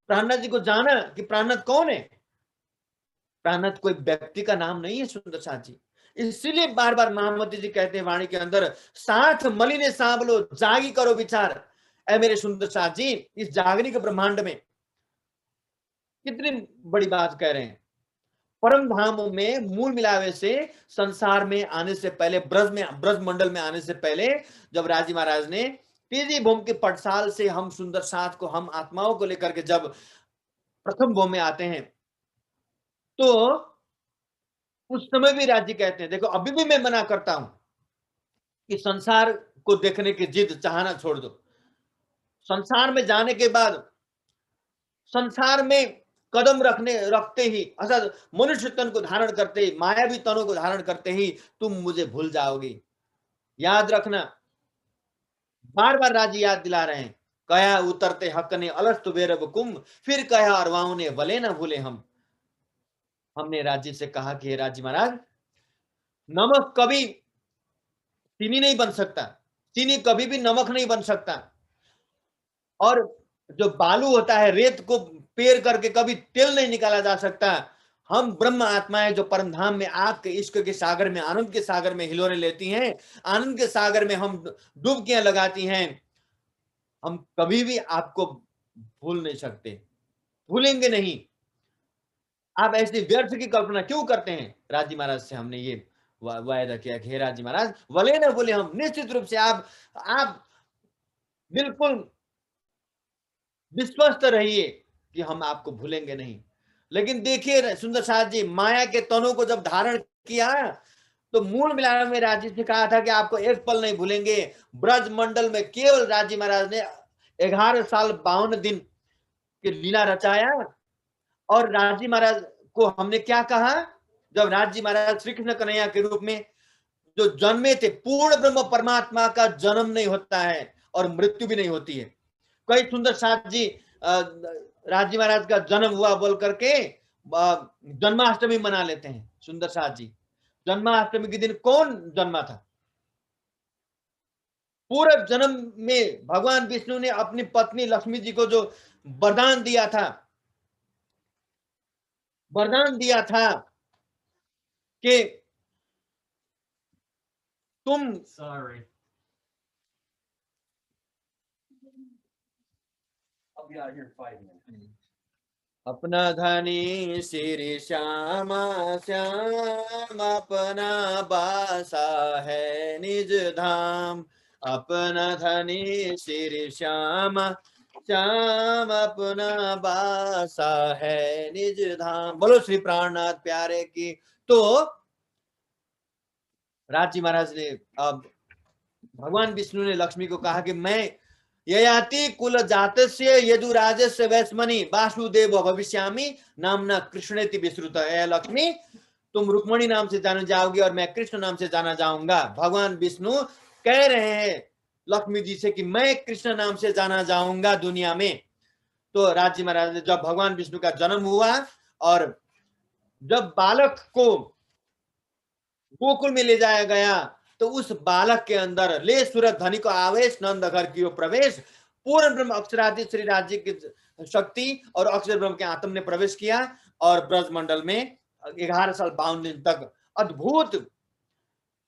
प्राणनाथ जी को जाना कि प्राणनाथ कौन है। प्राणनाथ कोई व्यक्ति का नाम नहीं है सुंदर साथ जी। इसलिए बार बार महामती जी कहते हैं वाणी के अंदर, साथ मलिने सांभलो जागी करो विचार। ऐ मेरे सुंदर साथ जी, इस जागने के ब्रह्मांड में कितनी बड़ी बात कह रहे हैं। परम धाम में मूल मिलावे से संसार में आने से पहले, ब्रज मंडल में आने से पहले, जब राजी महाराज ने तीजी भूमि के पटसाल से हम सुंदर साथ को, हम आत्माओं को लेकर के जब प्रथम भूमि में आते हैं, तो उस समय भी राजी कहते हैं, देखो अभी भी मैं मना करता हूं कि संसार को देखने की जिद चाहना छोड़ दो। संसार में जाने के बाद, संसार में कदम रखते ही, अर्थात मनुष्य तन को धारण करते ही, मायावी तनों को धारण करते ही तुम मुझे भूल जाओगे। याद रखना, बार बार राजी याद दिला रहे हैं, कया उतरते हक ने अलस्त बेरब कुम, फिर कया अरवाओं ने भले ना भूले हम। हमने राजी से कहा कि हे राजी महाराज, नमक कभी चीनी नहीं बन सकता, चीनी कभी भी नमक नहीं बन सकता, और जो बालू होता है, रेत को पेर करके कभी तेल नहीं निकाला जा सकता। हम ब्रह्म आत्माएं जो परम धाम में आपके इश्क के सागर में, आनंद के सागर में हिलोरे लेती हैं, आनंद के सागर में हम डुबकियां लगाती हैं। हम कभी भी आपको भूल नहीं सकते, भूलेंगे नहीं। आप ऐसी व्यर्थ की कल्पना क्यों करते हैं? राज जी महाराज से हमने ये वायदा किया कि हे राज जी महाराज, बोले ना बोले, हम निश्चित रूप से आप बिल्कुल विश्वस्त रहिए कि हम आपको भूलेंगे नहीं। लेकिन देखिए सुंदर साथ जी, माया के तनों को जब धारण किया तो मूल मिलान में राजी से कहा था कि आपको एक पल नहीं भूलेंगे। ब्रज मंडल में केवल राजी महाराज ने 11 साल 52 दिन की लीला रचाया। और राजी महाराज को हमने क्या कहा, जब राजी महाराज श्री कृष्ण कन्हैया के रूप में जो जन्मे थे, पूर्ण ब्रह्म परमात्मा का जन्म नहीं होता है और मृत्यु भी नहीं होती है। कई सुंदर साथ जी राजी महाराज का जन्म हुआ बोल करके जन्माष्टमी मना लेते हैं। सुंदर साथ जी, जन्माष्टमी के दिन कौन जन्मा था? पूर्व जन्म में भगवान विष्णु ने अपनी पत्नी लक्ष्मी जी को जो वरदान दिया था कि तुम अपना धनी श्री श्यामा श्याम, अपना बासा है निज धाम। अपना धनी श्री श्याम श्याम, अपना बासा है निज धाम। बोलो श्री प्राणनाथ प्यारे की। तो राजी महाराज ने, अब भगवान विष्णु ने लक्ष्मी को कहा कि मैं ययाति कुल जातस्य यदुराजस्य वैश्मनि वासुदेव भविष्यामि नामना कृष्णेति विश्रुत। है लक्ष्मी, तुम रुक्मणी नाम से जाने जाओगी और मैं कृष्ण नाम से जाना जाऊंगा। भगवान विष्णु कह रहे हैं लक्ष्मी जी से कि मैं कृष्ण नाम से जाना जाऊंगा दुनिया में। तो राजी महाराज ने, जब भगवान विष्णु का जन्म हुआ और जब बालक को गोकुल में ले जाया गया, तो उस बालक के अंदर ले सूरत धनी को आवेश, नंद घर की प्रवेश, पूर्ण ब्रह्म अक्षरादि श्री राज्य की शक्ति और अक्षर ब्रह्म के आत्म ने प्रवेश किया। और ब्रज मंडल में 11 साल 52 दिन तक अद्भुत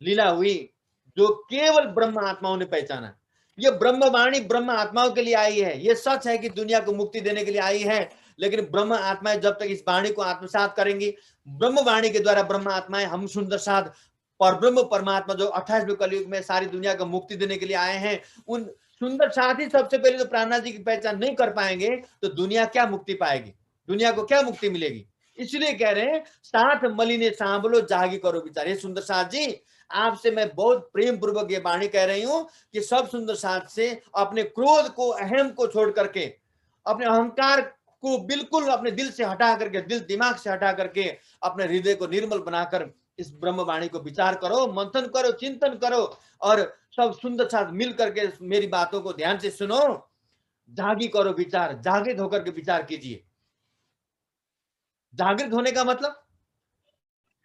लीला हुई, जो केवल ब्रह्म आत्माओं ने पहचाना। ये ब्रह्मवाणी ब्रह्म आत्माओं के लिए आई है। ये सच है कि दुनिया को मुक्ति देने के लिए आई है, लेकिन ब्रह्म आत्माएं जब तक इस वाणी को आत्मसात करेंगी, ब्रह्मवाणी के द्वारा ब्रह्म आत्माएं, हम सुंदर साथ पर ब्रह्म परमात्मा जो 28वें कलयुग में सारी दुनिया को मुक्ति देने के लिए आए हैं, उन सुंदर साथ ही सबसे पहले तो प्राणनाथ जी की पहचान नहीं कर पाएंगे तो दुनिया क्या मुक्ति पाएगी, दुनिया को क्या मुक्ति मिलेगी। इसलिए कह रहे हैं साथ मलिने सांभलो जागी करो विचार। ये सुंदर साथ जी, आपसे मैं बहुत प्रेम पूर्वक ये वाणी कह रही हूं कि सब सुंदर साथ से अपने क्रोध को, अहम को छोड़ करके, अपने अहंकार को बिल्कुल अपने दिल से हटा करके, दिल दिमाग से हटा करके अपने हृदय को निर्मल बनाकर इस ब्रह्मवाणी को विचार करो, मंथन करो, चिंतन करो और सब सुंदर साथ मिल करके मेरी बातों को ध्यान से सुनो। जागी करो विचार, जागृत होकर के विचार कीजिए। जागृत होने का मतलब,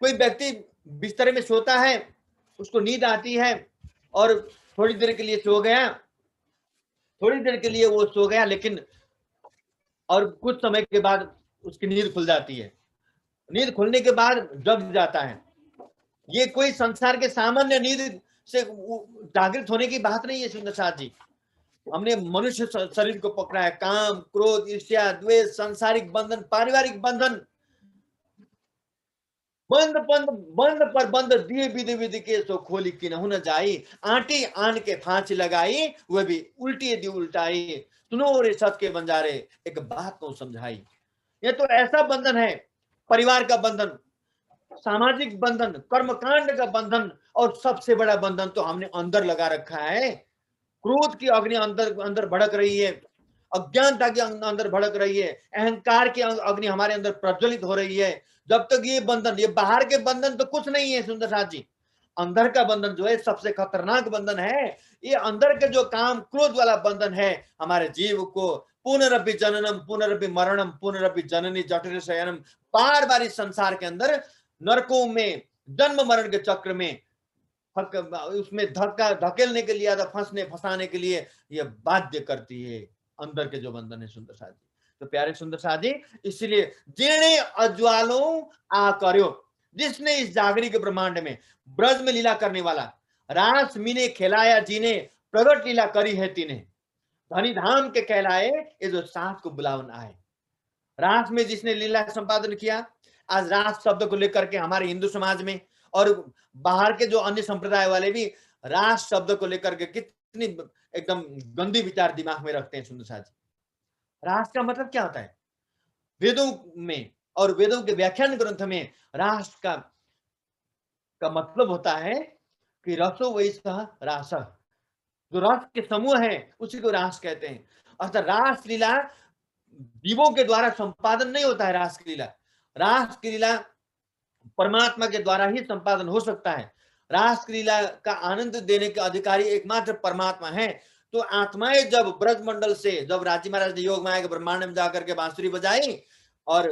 कोई व्यक्ति बिस्तर में सोता है, उसको नींद आती है और थोड़ी देर के लिए सो गया, थोड़ी देर के लिए वो सो गया, लेकिन और कुछ समय के बाद उसकी नींद खुल जाती है। नींद खुलने के बाद जग जाता है। ये कोई संसार के सामान्य नींद से जागृत होने की बात नहीं है सुंदर साथ जी। हमने मनुष्य शरीर को पकड़ा है, काम, क्रोध, ईर्ष्या, द्वेष, सांसारिक बंधन, पारिवारिक बंधन, बंद बंद बंद पर बंद दिए विधि विधि के सो खोली कि न जाई, आंटी आन के फांसी लगाई, वह भी उल्टी दी उल्टाई, सुनो रे सत के बंजारे एक बात को समझाई। ये तो ऐसा बंधन है, परिवार का बंधन, सामाजिक बंधन, कर्मकांड का बंधन, और सबसे बड़ा बंधन तो हमने अंदर लगा रखा है। क्रोध की अग्नि अंदर अंदर भड़क रही है, अज्ञानता की अंदर भड़क रही है, अहंकार की अग्नि हमारे अंदर प्रज्वलित हो रही है। जब तक ये बंधन, ये बाहर के बंधन तो कुछ नहीं है सुंदर साथ जी, अंदर का बंधन जो है सबसे खतरनाक बंधन है। ये अंदर के जो काम क्रोध वाला बंधन है, हमारे जीव को पुनरपि जननम पुनरपि मरणम पुनरपि जननी जठर शयनम, बार बार इस संसार के अंदर नरकों में, जन्म मरण के चक्र में उसमें धकेलने के लिए या फंसाने के लिए यह बाध्य करती है अंदर के जो बंधन है। सुंदर साथ जी, तो प्यारे सुंदर साथ जी, इसलिए जेणे अज्वालों आ कर्यो, जिसने इस जागरी के ब्रह्मांड में ब्रज में लीला करने वाला, रास मीने खिलाया जीने, प्रगट लीला करी है तीने, धनी धाम के कहलाए ये जो साथ को बुलावन आए। रास में जिसने लीला संपादन किया, आज रास शब्द को लेकर के हमारे हिंदू समाज में और बाहर के जो अन्य संप्रदाय वाले भी रास शब्द को लेकर के कितनी एकदम गंदी विचार दिमाग में रखते हैं। सुंदर साथ जी, रास का मतलब क्या होता है? वेदों में और वेदों के व्याख्यान ग्रंथ में रास का मतलब होता है कि रसो वैसा रास, जो रस के समूह है उसी को रास कहते हैं। अर्थात रास लीला जीवों के द्वारा संपादन नहीं होता है। रास की लीला, रास की लीला परमात्मा के द्वारा ही संपादन हो सकता है। रास की लीला का आनंद देने के अधिकारी एकमात्र परमात्मा है। तो आत्माएं जब ब्रजमंडल से, जब राजी महाराज ने योग माया के ब्रह्मांड में जाकर के बांसुरी बजाई और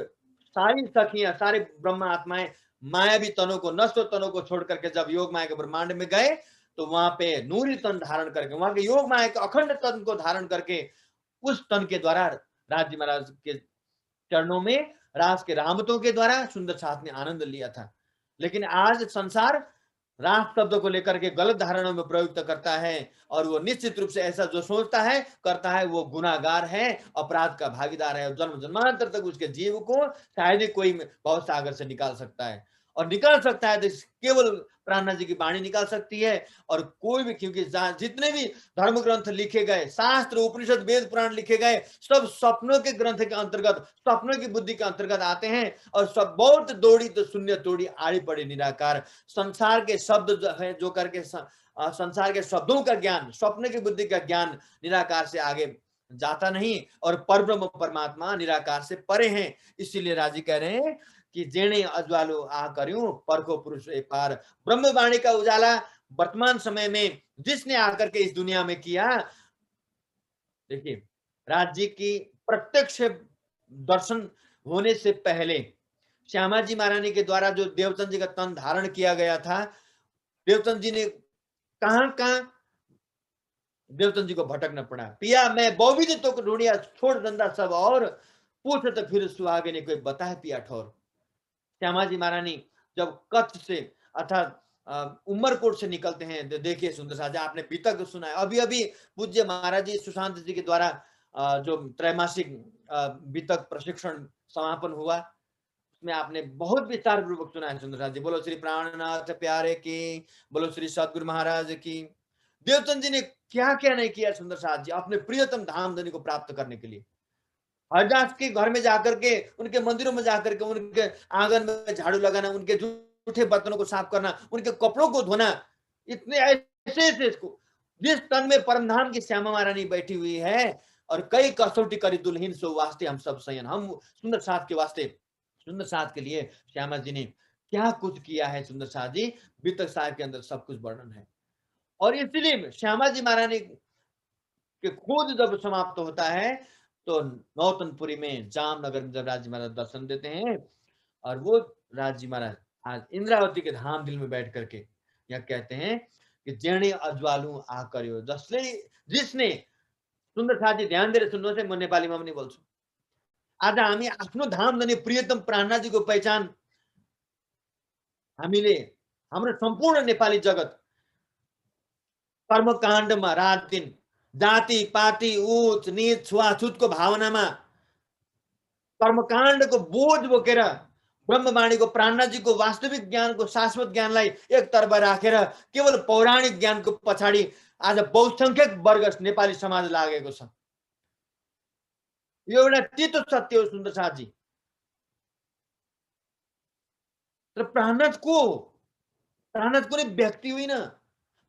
सारी सखियां, सारे ब्रह्म आत्माएं मायावी तनों को, नष्ट तनों को छोड़ करके जब योग माया के ब्रह्मांड में गए, तो वहां पे नूरी तन धारण करके, वहां के योग माया के अखंड तन को धारण करके, उस तन के द्वारा राजी महाराज के चरणों में रास के रामतों के द्वारा सुंदर साथ ने आनंद लिया था। लेकिन आज संसार रास शब्द को लेकर के गलत धारणों में प्रयुक्त करता है और वो निश्चित रूप से ऐसा जो सोचता है, करता है, वो गुनाहगार है, अपराध का भागीदार है। जन्म जन्मांतर तक उसके जीव को शायद ही कोई भव सागर से निकाल सकता है, और निकाल सकता है तो केवल प्राणनाथ जी की वाणी निकाल सकती है। और कोई भी, क्योंकि जितने भी धर्म ग्रंथ लिखे गए, शास्त्र उपनिषद वेद पुराण लिखे गए, सब स्वप्नों के ग्रंथ के अंतर्गत, स्वप्नों की बुद्धि के अंतर्गत आते हैं। और सब बहुत दौड़ी तो शून्य तोड़ी, आड़ी पड़ी निराकार। संसार के शब्द जो है, जो करके संसार के शब्दों का ज्ञान, स्वप्न की बुद्धि का ज्ञान निराकार से आगे जाता नहीं, और परब्रह्म परमात्मा निराकार से परे हैं। इसीलिए राजी कह रहे हैं कि जेणे अज्वालो आ कर्यूं, परखो पुरुष ए पार। ब्रह्मवाणी का उजाला वर्तमान समय में जिसने आकर के इस दुनिया में किया, देखिए राज जी की प्रत्यक्ष दर्शन होने से पहले श्यामा जी महारानी के द्वारा जो देवचंद जी का तन धारण किया गया था, देवचंद जी ने कहां देवचंद जी को भटकना पड़ा। पिया मैं बहुविध तो ढूंढिया, छोड़ धंधा सब और, पूछ तो फिर सुहागे ने कोई बताए पिया ठौर। श्यामा जी महारानी जब कच्छ से अर्थात उमरकोट से निकलते हैं, तो देखिए सुंदर साथ, आपने बीतक सुना है। अभी अभी पूज्य महाराज जी सुशांत जी के द्वारा जो त्रैमासिक बीतक प्रशिक्षण समापन हुआ, उसमें आपने बहुत विस्तार पूर्वक सुना है सुंदर साथ जी। बोलो श्री प्राणनाथ प्यारे की, बोलो श्री सदगुरु महाराज की। देवचंद जी ने क्या क्या नहीं किया सुंदर साथ जी अपने प्रियतम धामधनी को प्राप्त करने के लिए। हरदास के घर में जाकर के, उनके मंदिरों में जाकर के, उनके आंगन में झाड़ू लगाना, उनके जूठे बर्तनों को साफ करना, उनके कपड़ों को धोना, इतने ऐसे इसको, जिस तन में परमधाम की श्यामा महारानी बैठी हुई है, और कई कसौटी करी दुल्हीन सो वास्ते हम सब सयन। हम सुंदर साथ के वास्ते, सुंदर साथ के लिए श्यामा जी ने क्या कुछ किया है सुंदर साथ जी, बीतक साहब के अंदर सब कुछ वर्णन है। और इसलिए श्यामा जी महारानी के खोज जब समाप्त होता है, तो नौतनपुरी में जामनगर में जब राजी महाराज दर्शन देते हैं, और वो राजी महाराज आज इंद्रावती के धाम दिल में बैठ करके यह कहते हैं कि जेणे अज्वालू आ कर्यो, जिसने सुंदर साथी ध्यान दिएर सुन्नुहोस् है, म नेपालीमा पनि बोल्छु। आज हामी आफ्नो धामधनी प्रियतम प्राणनाथजीको पहिचान हामीले हाम्रो सम्पूर्ण नेपाली जगत कर्मकाण्डमा रात दिन जाति पाति उच नीच छुवाछुतको भावनामा कर्मकाण्डको बोझ बोकेर ब्रह्मवाणीको प्राणनाथजीको वास्तविक ज्ञानको शाश्वत ज्ञानलाई एक तर्फ राखेर केवल पौराणिक ज्ञानको पछाडि आज बहुसंख्यक वर्ग नेपाली समाज लागेको छ। यो एउटा तितो सत्य हो सुन्दर साथजी। तर प्राणनाथ को हो? प्राणनाथ कुनै व्यक्ति होइन,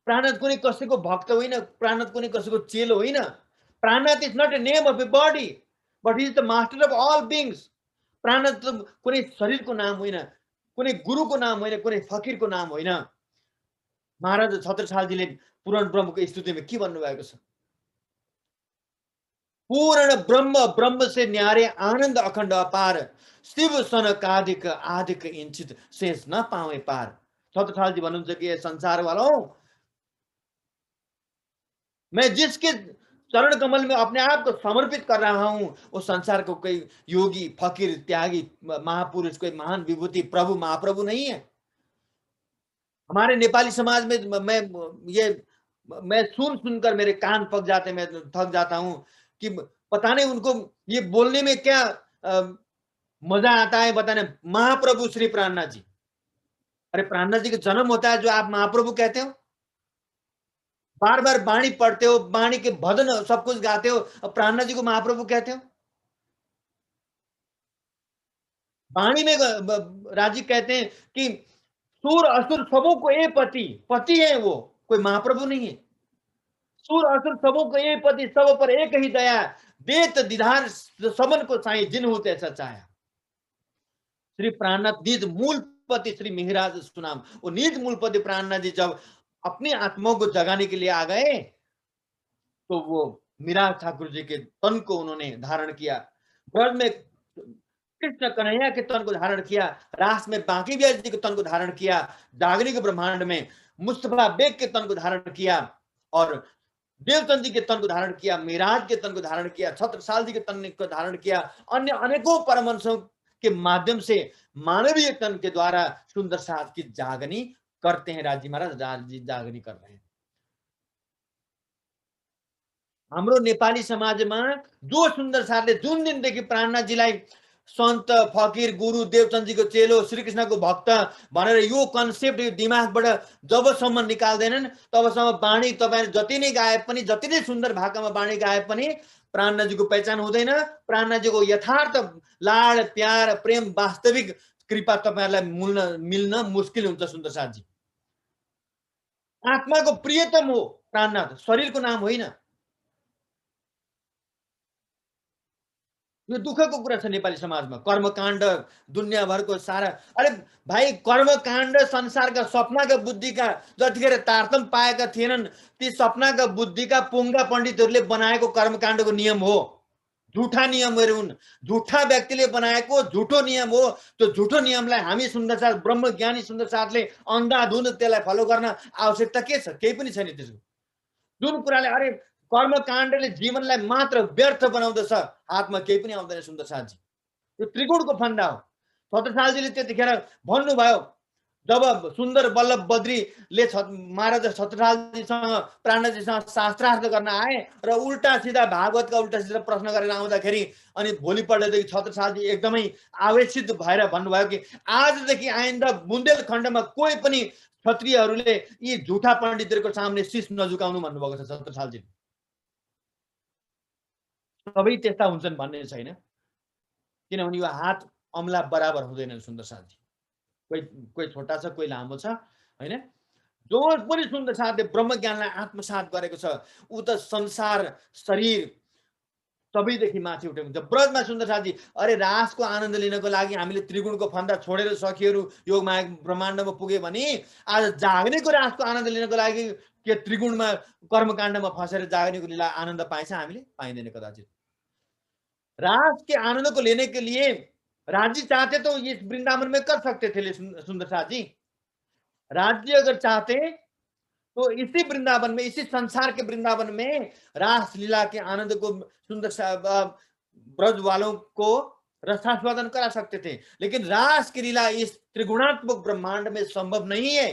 प्राणनाथ कुनै कसैको भक्त होइन, प्राणनाथ कुनै कसैको चेलो होइन। Prannath is not a name of a body, but he is the master of all beings. Prannath कुनै शरीरको नाम होइन, कुनै गुरुको नाम होइन, कुनै फकीरको नाम होइन। महाराज छत्रसालजीले पूर्ण ब्रह्मको स्तुतिमा के भन्नुभएको छ? पूर्ण ब्रह्म ब्रह्म से न्यारे आनंद अखंड अपार, शिव सन कादिक आदिक इंचित शेष न पावे पार। छत्रसाल जी भन्नुहुन्छ कि संसार वालों, मैं जिसके चरण कमल में अपने आप को समर्पित कर रहा हूं, वो संसार को कोई योगी, फकीर, त्यागी, महापुरुष, कोई महान विभूति, प्रभु, महाप्रभु नहीं है। हमारे नेपाली समाज में मैं सुनकर मेरे कान पक जाते, मैं थक जाता हूं कि पता नहीं उनको ये बोलने में क्या मजा आता है बताने। महाप्रभु श्री प्राणनाथ जी, अरे प्राणनाथ जी का जन्म होता है जो आप महाप्रभु कहते हो, बार बार वाणी पढ़ते हो, वाणी के भजन सब कुछ गाते हो, और प्राणनाथ जी को महाप्रभु कहते हो। वाणी में राजी कहते हैं कि सूर असुर सबों को ए पति, पति है वो, कोई महाप्रभु नहीं है। सूर असुर सबों को ए पति, सब पर एक ही दया, देत दीदार सबन को साई, जिन होते ऐसा चाहे। श्री प्राणनाथ निज मूल पति श्री मिहिराज सुनाम, वो निज मूल पति प्राणनाथ जी जब अपनी आत्माओं को जगाने के लिए आ गए, तो वो मिराज ठाकुर जी के तन को उन्होंने धारण किया, ब्रज में कृष्ण कन्हैया के तन को धारण किया, रास में बांकी बिहारी जी के तन को धारण किया, जागरी के ब्रह्मांड में मुस्तफा बेग के तन को धारण किया, और देवचंद जी के तन को धारण किया, मिराज के तन को धारण किया, छत्रसाल जी के तन को धारण किया, अन्य अनेकों परमहंसों के माध्यम से मानवीय तन के द्वारा सुंदर साथ की जागनी करते हैं। राजी महाराज जागनी कर रहे हैं। हाम्रो नेपाली समाजमा जो सुंदर साथले जुन दिनदेखि प्राणनाथजीलाई सन्त, फकीर, गुरु, देवचन्दजीको चेलो, श्रीकृष्णको भक्त भनेर यो कन्सेप्ट दिमागबाट जबसम्म निकाल्दैनन् तबसम्म वाणी तपाईहरु जति नै गाए पनि, जति नै सुन्दर भाकामा वाणी गाए पनि प्राणनाथजीको पहिचान हुँदैन। प्राणनाथजीको यथार्थ लाड, प्यार, प्रेम, वास्तविक कृपा तपाईहरुलाई मिल्न मुस्किल हुन्छ। सुन्दर साथजी आत्माको प्रियतम हो प्राणनाथ, शरीरको नाम होइन। यो दुःखको कुरा छ नेपाली समाजमा। कर्मकाण्ड दुनियाँभरको सारा, अरे भाइ कर्मकाण्ड संसारका सपनाका बुद्धिका जतिखेर तारतम पाएका थिएनन्, ती सपनाका बुद्धिका पोङ्गा पण्डितहरूले बनाएको कर्मकाण्डको नियम हो। झुठा नियमहरू हुन्, झुठा व्यक्तिले बनाएको झुठो नियम हो। त्यो झुठो नियमलाई हामी सुन्दर साथ, ब्रह्मज्ञानी सुन्दर साथले अन्धाधुन्ध त्यसलाई फलो गर्न आवश्यकता के छ? केही पनि छैन त्यसको। जुन कुराले अरे कर्मकाण्डले जीवनलाई मात्र व्यर्थ बनाउँदछ, हातमा केही पनि आउँदैन। सुन्दर साथजी यो त्रिगुणको फन्दा हो। छत्रसालजीले त्यतिखेर भन्नुभयो, जब सुन्दर बल्लभ बद्रीले महाराज छत्रसालजीसँग, प्राणनाथजीसँग शास्त्रार्थ गर्न आए र उल्टा सिधा भागवतका उल्टा सिधा प्रश्न गरेर आउँदाखेरि अनि भोलिपल्टदेखि छत्रसालजी एकदमै आवेशित भएर भन्नुभयो कि आजदेखि आइन्दा बुन्देलखण्डमा कोही पनि क्षत्रियहरूले यी झुठा पण्डितहरूको सामने शीश नझुकाउनु भन्नुभएको छ छत्रसालजीले। सबै त्यस्ता हुन्छन् भन्ने छैन, किनभने यो हात अमला बराबर हुँदैन। सुन्दर साथजी कोही छोटा छ, कोही लामो छ हैन। जो पनि सुन्दर साथले ब्रह्मज्ञानलाई आत्मसात गरेको छ ऊ त संसार, शरीर सबैदेखि माथि उठेको हुन्छ। ब्रजमा सुन्दर साथजी अरे रासको आनन्द लिनको लागि हामीले त्रिगुणको फन्दा छोडेर सखीहरू योगमाया ब्रह्माण्डमा पुगे भने आज जाग्नेको रासको आनन्द लिनको लागि के त्रिगुणमा कर्मकाण्डमा फसेर जाग्नेको लीला आनन्द पाइन्छ? हामीले पाइँदैन कदाचित। रास के आनंद को लेने के लिए राज्य चाहते तो इस वृंदावन में कर सकते थे सुंदर साथ जी। राज्य अगर चाहते तो इसी वृंदावन में, इसी संसार के वृंदावन में रास लीला के आनंद को सुंदर ब्रज वालों को रसास्वादन करा सकते थे, लेकिन रास की लीला इस त्रिगुणात्मक ब्रह्मांड में संभव नहीं है।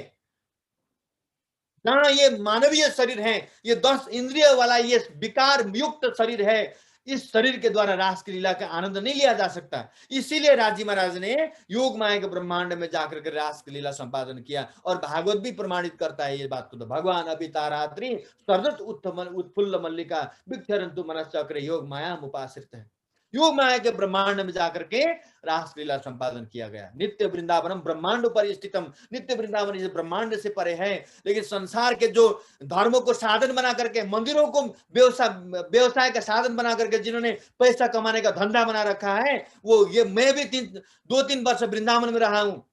जहां ये मानवीय शरीर है, ये 10 इंद्रिय वाला ये विकार युक्त शरीर है, इस शरीर के द्वारा रास की लीला का आनंद नहीं लिया जा सकता। इसीलिए राजी महाराज ने योग माया के ब्रह्मांड में जाकर के रास की लीला संपादन किया, और भागवत भी प्रमाणित करता है ये बात को। तो भगवान अभितारात्रि सर्जत उत्फुल्ल मल्लिका विक्षरन्तु मनश्चक्र योग माया उपाश्रित है। योग माया के ब्रह्मांड में जाकर के रास लीला संपादन किया गया। नित्य वृंदावनम ब्रह्मांड पर स्थितम, नित्य वृंदावन इस ब्रह्मांड से परे है, लेकिन संसार के जो धर्मों को साधन बना करके, मंदिरों को व्यवसाय का साधन बना करके जिन्होंने पैसा कमाने का धंधा बना रखा है, वो ये मैं भी 2-3 वर्ष वृंदावन में रहा हूँ।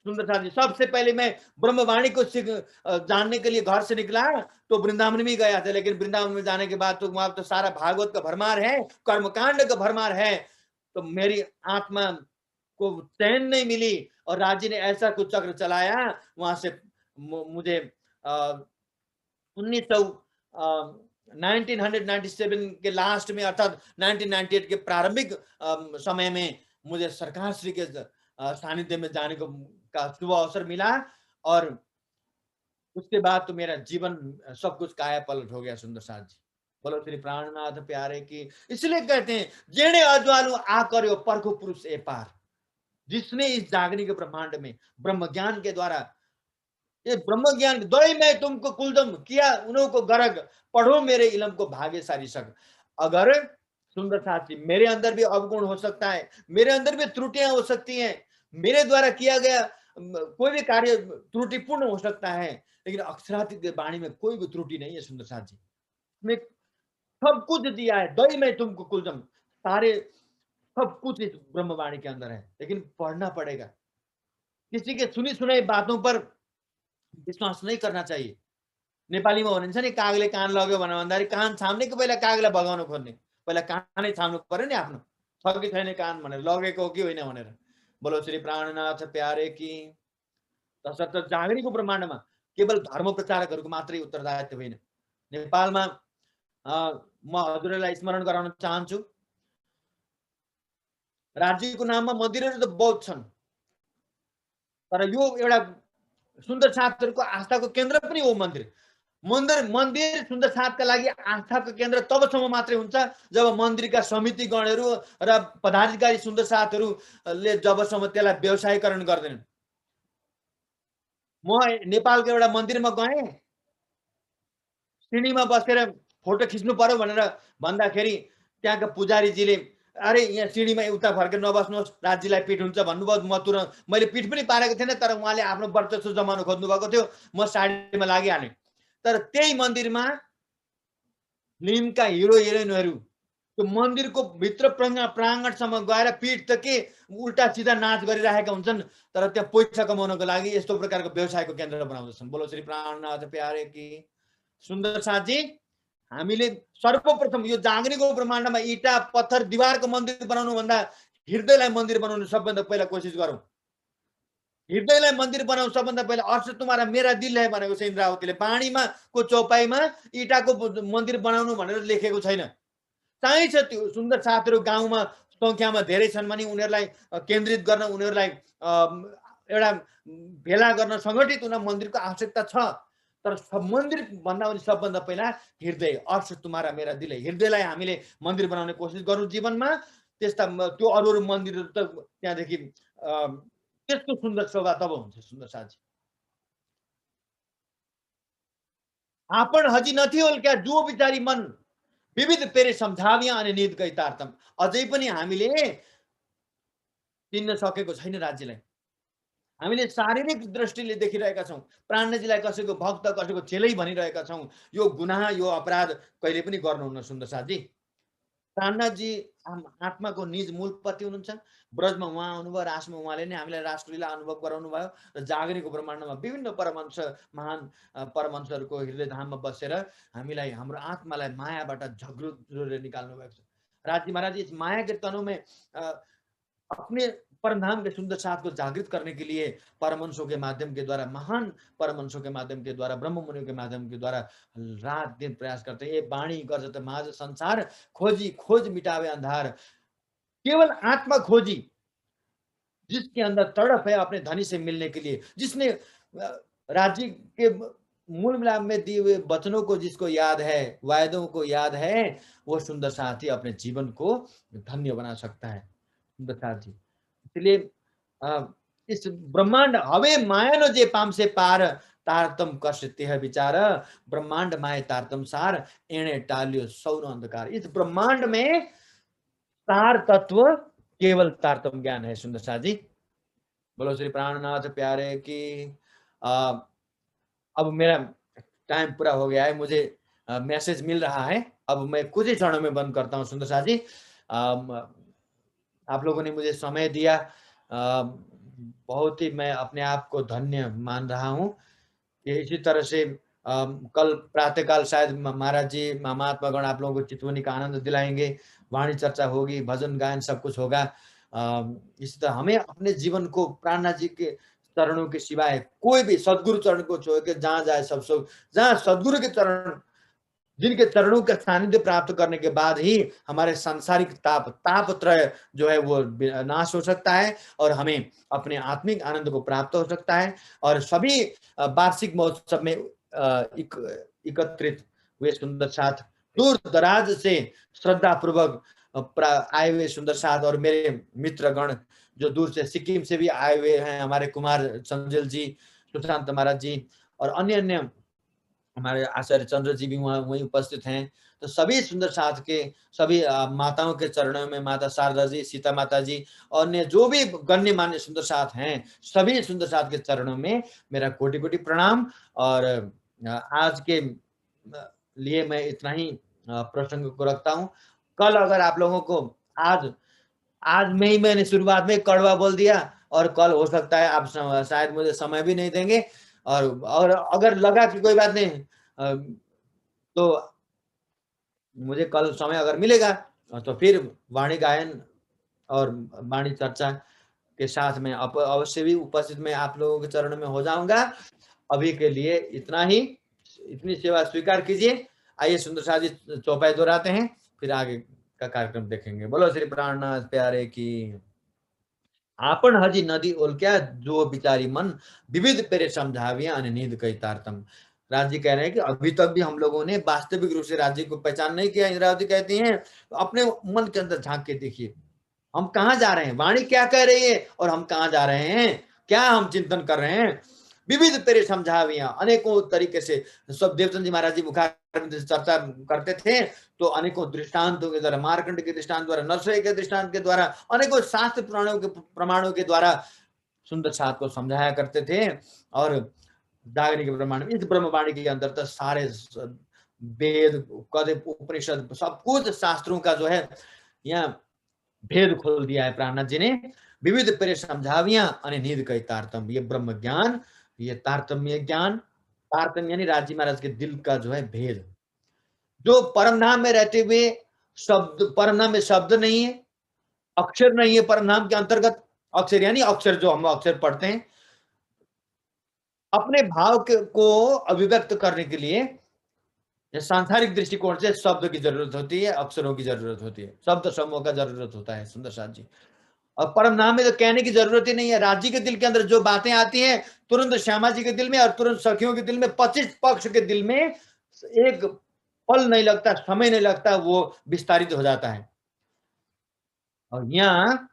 सुंदर साथ जी सबसे पहले मैं ब्रह्मवाणी को जानने के लिए घर से निकला तो वृंदावन में गया था, लेकिन वृंदावन में जाने के बाद तो वहां तो सारा भागवत का भरमार है, कर्मकांड का भरमार है। तो मेरी आत्मा को चैन नहीं मिली और राज जी ने ऐसा कुछ चक्र चलाया, वहां से मुझे 1997 के लास्ट में अर्थात 1998 के प्रारंभिक समय में मुझे सरकार श्री के सानिध्य में जाने का शुभ अवसर मिला और उसके बाद तो मेरा जीवन सब कुछ काया पलट हो गया। सुंदर साथ जी, बोलो श्री प्राणनाथ प्यारे की। इसलिए कहते हैं जेने अज्वालु आ करो परखो पुरुष ए पार, जिसने इस जागने के ब्रह्मांड में ब्रह्म ज्ञान के द्वारा, ये ब्रह्म ज्ञान दई मैं तुमको कुलदम किया उन्हों को गरग, पढ़ो मेरे इलम को भागे सारी सक। अगर सुंदर साथी मेरे अंदर भी अवगुण हो सकता है, मेरे अंदर भी त्रुटियां हो सकती हैं, मेरे द्वारा किया गया कोई भी कार्य त्रुटिपूर्ण हो सकता है, लेकिन अक्षरातीत वाणी में कोई भी त्रुटि नहीं है। सुंदर साथ जी में सब कुछ दिया है, दई मैं तुमको कुलदम, सारे सब कुछ इस ब्रह्मवाणी के अंदर है, लेकिन पढ़ना पड़ेगा। किसी के सुनी सुनाई बातों पर विश्वास नहीं करना चाहिए। नेपालीमा भनिन्छ नि कागले कान लग्यो भनेर भन्दाखेरि कान छाम्नेको पहिला कागलाई भगाउनु खोज्ने, पहिला कानै छाम्नु पर्यो नि आफ्नो, छ कि छैन कान भनेर, लगेको हो कि होइन भनेर। बोलो श्री प्राणनाथ प्यारे की। तसर्थ जागृतिको ब्रह्माण्डमा केवल धर्म प्रचारकहरूको मात्रै उत्तरदायित्व होइन। नेपालमा म हजुरलाई स्मरण गराउन चाहन्छु, राज्यको नाममा मन्दिरहरू त बहुत छन्, तर यो एउटा सुन्दर साथहरूको आस्थाको केन्द्र पनि हो मन्दिर। मन्दिर सुन्दर साथका लागि आस्थाको केन्द्र तबसम्म मात्रै हुन्छ जब मन्दिरका समितिगणहरू र पदाधिकारी सुन्दर साथहरूले जबसम्म त्यसलाई व्यवसायीकरण गर्दैनन्। म नेपालको एउटा मन्दिरमा गएँ, सिँढीमा बसेर फोटो खिच्नु पर्यो भनेर भन्दाखेरि त्यहाँका पुजारीजीले अरे यहाँ सिँढीमा उता फर्केर नबस्नुहोस्, राज्यलाई पिठ हुन्छ भन्नुभयो। म तुरन्त, मैले पिठ पनि पारेको थिएन, तर उहाँले आफ्नो वर्चस्व जमाउन खोज्नु भएको थियो, म साडीमा लागिहालेँ। तर त्यही मन्दिरमा फिल्मका हिरो हिरोइनहरू त्यो मन्दिरको भित्र प्राङ्गणसम्म गएर पिठ त के उल्टा सिधा नाच गरिरहेका हुन्छन्, तर त्यहाँ पैसा कमाउनको लागि यस्तो प्रकारको व्यवसायको केन्द्र बनाउँदछन्। बोलो श्री प्राणनाथ प्यारे की। सुन्दर साथजी, हामीले सर्वप्रथम यो जागृतिको ब्रह्माण्डमा इटा पत्थर दिवारको मन्दिर बनाउनु भन्दा हृदयलाई मन्दिर बनाउनु सबभन्दा पहिला कोसिस गरौँ। हृदयलाई मन्दिर बनाउनु सबभन्दा पहिला। अर्थ तुम्हारा मेरा दिल है भनेको छ इन्द्रावतीले। बाणीमा को चौपाईमा इटाको मन्दिर बनाउनु भनेर लेखेको छैन। चाहिन्छ त्यो सुन्दर साथहरू गाउँमा सङ्ख्यामा धेरै छन् भने उनीहरूलाई केन्द्रित गर्न, उनीहरूलाई एउटा भेला गर्न, सङ्गठित हुन मन्दिरको आवश्यकता छ। तर मन्दिर भन्दा पनि सबभन्दा पहिला हृदय, अर्थ तुम्हारा मेरा दिल है, हृदयलाई हामीले मन्दिर बनाउने कोसिस गरौँ जीवनमा। त्यस्ता त्यो अरू मन्दिरहरू त त्यहाँदेखि त्यसको सुन्दर शोभा तब हुन्छ। सुन्दर साथी, आपण हजी नथी होल क्या जो विचारी मन विविध पेरे सम्झाविया अनि निद गई तारतम। अझै पनि हामीले चिन्न सकेको छैन राज्यलाई। हामीले शारीरिक दृष्टिले देखिरहेका छौँ, प्राणजीलाई कसैको भक्त कसैको चेलै भनिरहेका छौँ। यो गुनाह, यो अपराध कहिले पनि गर्नुहुन्न। सुन्दर साथी, प्राणनाथजी आत्माको निज मूलपति हुनुहुन्छ। ब्रजमा उहाँ आउनुभयो, रासमा उहाँले नै हामीलाई रासलीला अनुभव गराउनु भयो र जागृतिको ब्रह्माण्डमा विभिन्न परमहंस, महान परमहंसहरूको हृदयधाममा बसेर हामीलाई, हाम्रो आत्मालाई मायाबाट झग्रुरेर निकाल्नु भएको छ। राजी महाराज इस माया के तनों में अपने परमधाम के सुंदर साथ को जागृत करने के लिए परमहंसों के माध्यम के द्वारा, महान परमहंसों के माध्यम के द्वारा, ब्रह्म मुनियों के माध्यम के द्वारा रात दिन प्रयास करते हैं। ये वाणी गजत माज संसार खोजी खोज मिटावे अंधार। केवल आत्मा खोजी, जिसके अंदर तड़प है अपने धनी से मिलने के लिए, जिसने राज्य के मूल मिलाप में दिए हुए वचनों को जिसको याद है, वायदों को याद है, वो सुंदर साथी अपने जीवन को धन्य बना सकता है। सुंदर साथी, इसलिए इस ब्रह्मांड हवे मायानो जे पाम से पार तारतम कष्ट है विचार। ब्रह्मांड माय तारतम सार एणे टालियो सौर अंधकार। इस ब्रह्मांड में तार तत्व केवल तारतम ज्ञान है। सुंदर साथी, बोलो श्री प्राणनाथ प्यारे की। अब मेरा टाइम पूरा हो गया है, मुझे मैसेज मिल रहा है, अब मैं कुछ ही क्षणों में बंद करता हूँ। सुंदर साथी, आप लोगों ने मुझे समय दिया, बहुत ही मैं अपने आप को धन्य मान रहा हूँ कि इसी तरह से कल प्रातःकाल शायद महाराज जी, महात्मागण आप लोगों को चितवनी का आनंद दिलाएंगे, वाणी चर्चा होगी, भजन गायन सब कुछ होगा। इसी तरह हमें अपने जीवन को प्राणनाथ जी के चरणों के सिवाय कोई भी सदगुरु चरण को छोड़ के जहाँ जाए सब सब, जहाँ सदगुरु के चरण, जिनके चरणों का सानिध्य प्राप्त करने के बाद ही हमारे सांसारिक तापत्रय जो है वो नाश हो सकता है और हमें अपने आत्मिक आनंद को प्राप्त हो सकता है। और सभी वार्षिक महोत्सव में एकत्रित हुए सुंदर साथ, दूर दराज से श्रद्धा पूर्वक आए हुए सुंदर साथ और मेरे मित्रगण जो दूर से सिक्किम से भी आए हुए हैं, हमारे कुमार संजल जी, सुशांत महाराज जी और अन्य अन्य हमारे आचार्य चंद्र जी भी वहीं उपस्थित हैं। तो सभी सुंदर साथ के सभी माताओं के चरणों में, माता शारदा जी, सीता माता जी और अन्य जो भी गण्यमान्य सुंदर साथ हैं, सभी सुंदर साथ के चरणों में मेरा कोटि कोटि प्रणाम। और आज के लिए मैं इतना ही प्रसंग को रखता हूँ। कल अगर आप लोगों को आज में ही मैंने शुरुआत में कड़वा बोल दिया और कल हो सकता है आप शायद मुझे समय भी नहीं देंगे, और अगर लगा कि कोई बात नहीं तो मुझे कल समय अगर मिलेगा तो फिर वाणी गायन और वाणी चर्चा के साथ में अवश्य भी उपस्थित मैं आप लोगों के चरणों में हो जाऊंगा। अभी के लिए इतना ही, इतनी सेवा स्वीकार कीजिए। आइए सुंदर साथ जी चौपाई दोहराते हैं, फिर आगे का कार्यक्रम देखेंगे। बोलो श्री प्राणनाथ प्यारे की। आपण हजी नदी ओलक्या जो बिचारी मन, विविध पेरे समझाविया અને नींद कई तारतम। राज जी कह रहे हैं कि अभी तक भी हम लोगों ने वास्तविक रूप से राज्य को पहचान नहीं किया। इंद्रावती कहती हैं अपने मन के अंदर झांक के देखिए, हम कहाँ जा रहे हैं, वाणी क्या कह रही है और हम कहाँ जा रहे हैं, क्या हम चिंतन कर रहे हैं। विविध पेरे समझाविया, अनेकों तरीके से सब देवचंद जी महाराज जी मुखार चर्चा करते थे तो अनेकों दृष्टांतों के द्वारा, मार्कंड के दृष्टांत द्वारा, नरसरी के दृष्टांत के द्वारा, अनेकों शास्त्र प्रमाणों के द्वारा सुंदर साथ को समझाया करते थे। और जागने के प्रमाण में इस ब्रह्मवाणी के अंदर तो सारे वेद, कद, उपनिषद, सब कुछ शास्त्रों का जो है यहाँ भेद खोल दिया है प्राणनाथ जी ने। विविध पेरे समझाविया અને नींद कई तारतम, ये ब्रह्म ज्ञान, ये तारतम्य ज्ञान, तारतम्य यानी राज जी महाराज के दिल का जो है भेद, जो परम धाम में रहते हुए शब्द, परम धाम में शब्द नहीं है, अक्षर नहीं है परम धाम के अंतर्गत। अक्षर यानी अक्षर जो हम अक्षर पढ़ते हैं, अपने भाव को अभिव्यक्त करने के लिए सांसारिक दृष्टिकोण से शब्द की जरूरत होती है, अक्षरों की जरूरत होती है, शब्द समूह का जरूरत होता है सुंदर साथ जी। और परम नाम में तो कहने की जरूरत ही नहीं है। राज जी के दिल के अंदर जो बातें आती हैं तुरंत श्यामा जी के दिल में और तुरंत सखियों के दिल में, 25 पक्ष के दिल में एक पल नहीं लगता, समय नहीं लगता, वो विस्तारित हो जाता है। और यहाँ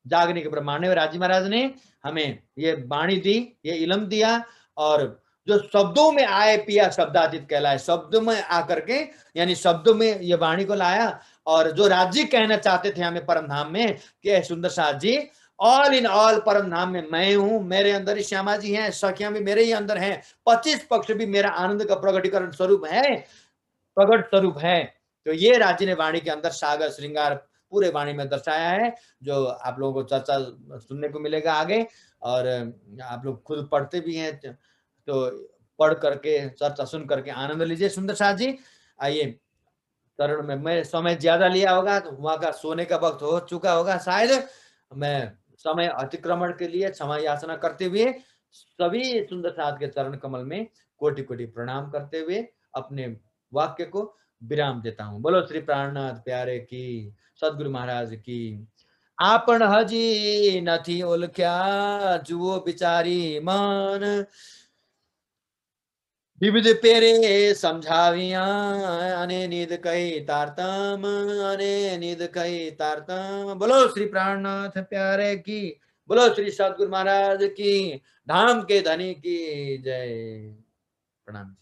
जागने के प्रमाण में राज जी महाराज ने हमें ये वाणी दी, ये इलम दिया, और जो शब्दों में आए पिया शब्दातीत कहलाए, शब्दों में आकर के यानी शब्दों में ये वाणी को लाया। और जो राज जी कहना चाहते थे हमें परम धाम में कि सुंदर साथ जी, ऑल इन ऑल परम धाम में मैं हूं, मेरे अंदर ही श्यामा जी हैं, सखियां भी मेरे ही अंदर हैं, 25 पक्ष भी मेरा आनंद का प्रकटीकरण स्वरूप है, प्रकट स्वरूप है। तो ये राज जी ने वाणी के अंदर सागर श्रृंगार पूरे वाणी में दर्शाया है, जो आप लोगों को चर्चा सुनने को मिलेगा आगे। और आप लोग खुद पढ़ते भी हैं तो पढ़ करके चर्चा सुन करके आनंद लीजिए सुंदर साथ जी। आइए चरण में, मैं समय ज्यादा लिया होगा तो वहां का सोने का वक्त हो चुका होगा शायद, मैं समय अतिक्रमण के लिए क्षमा याचना करते हुए सभी सुंदर साथ के चरण कमल में कोटि कोटि प्रणाम करते हुए अपने वाक्य को विराम देता हूँ। बोलो श्री प्राणनाथ प्यारे की, सदगुरु महाराज की। आपण हजी नथी ओलख्या जुओ बिचारी मन, विविध पेरे समझाविया अने नींद कई तारतम, अने नींद कई तारतम। बोलो श्री प्राणनाथ प्यारे की, बोलो श्री सदगुरु महाराज की, धाम के धनी की जय। प्रणाम।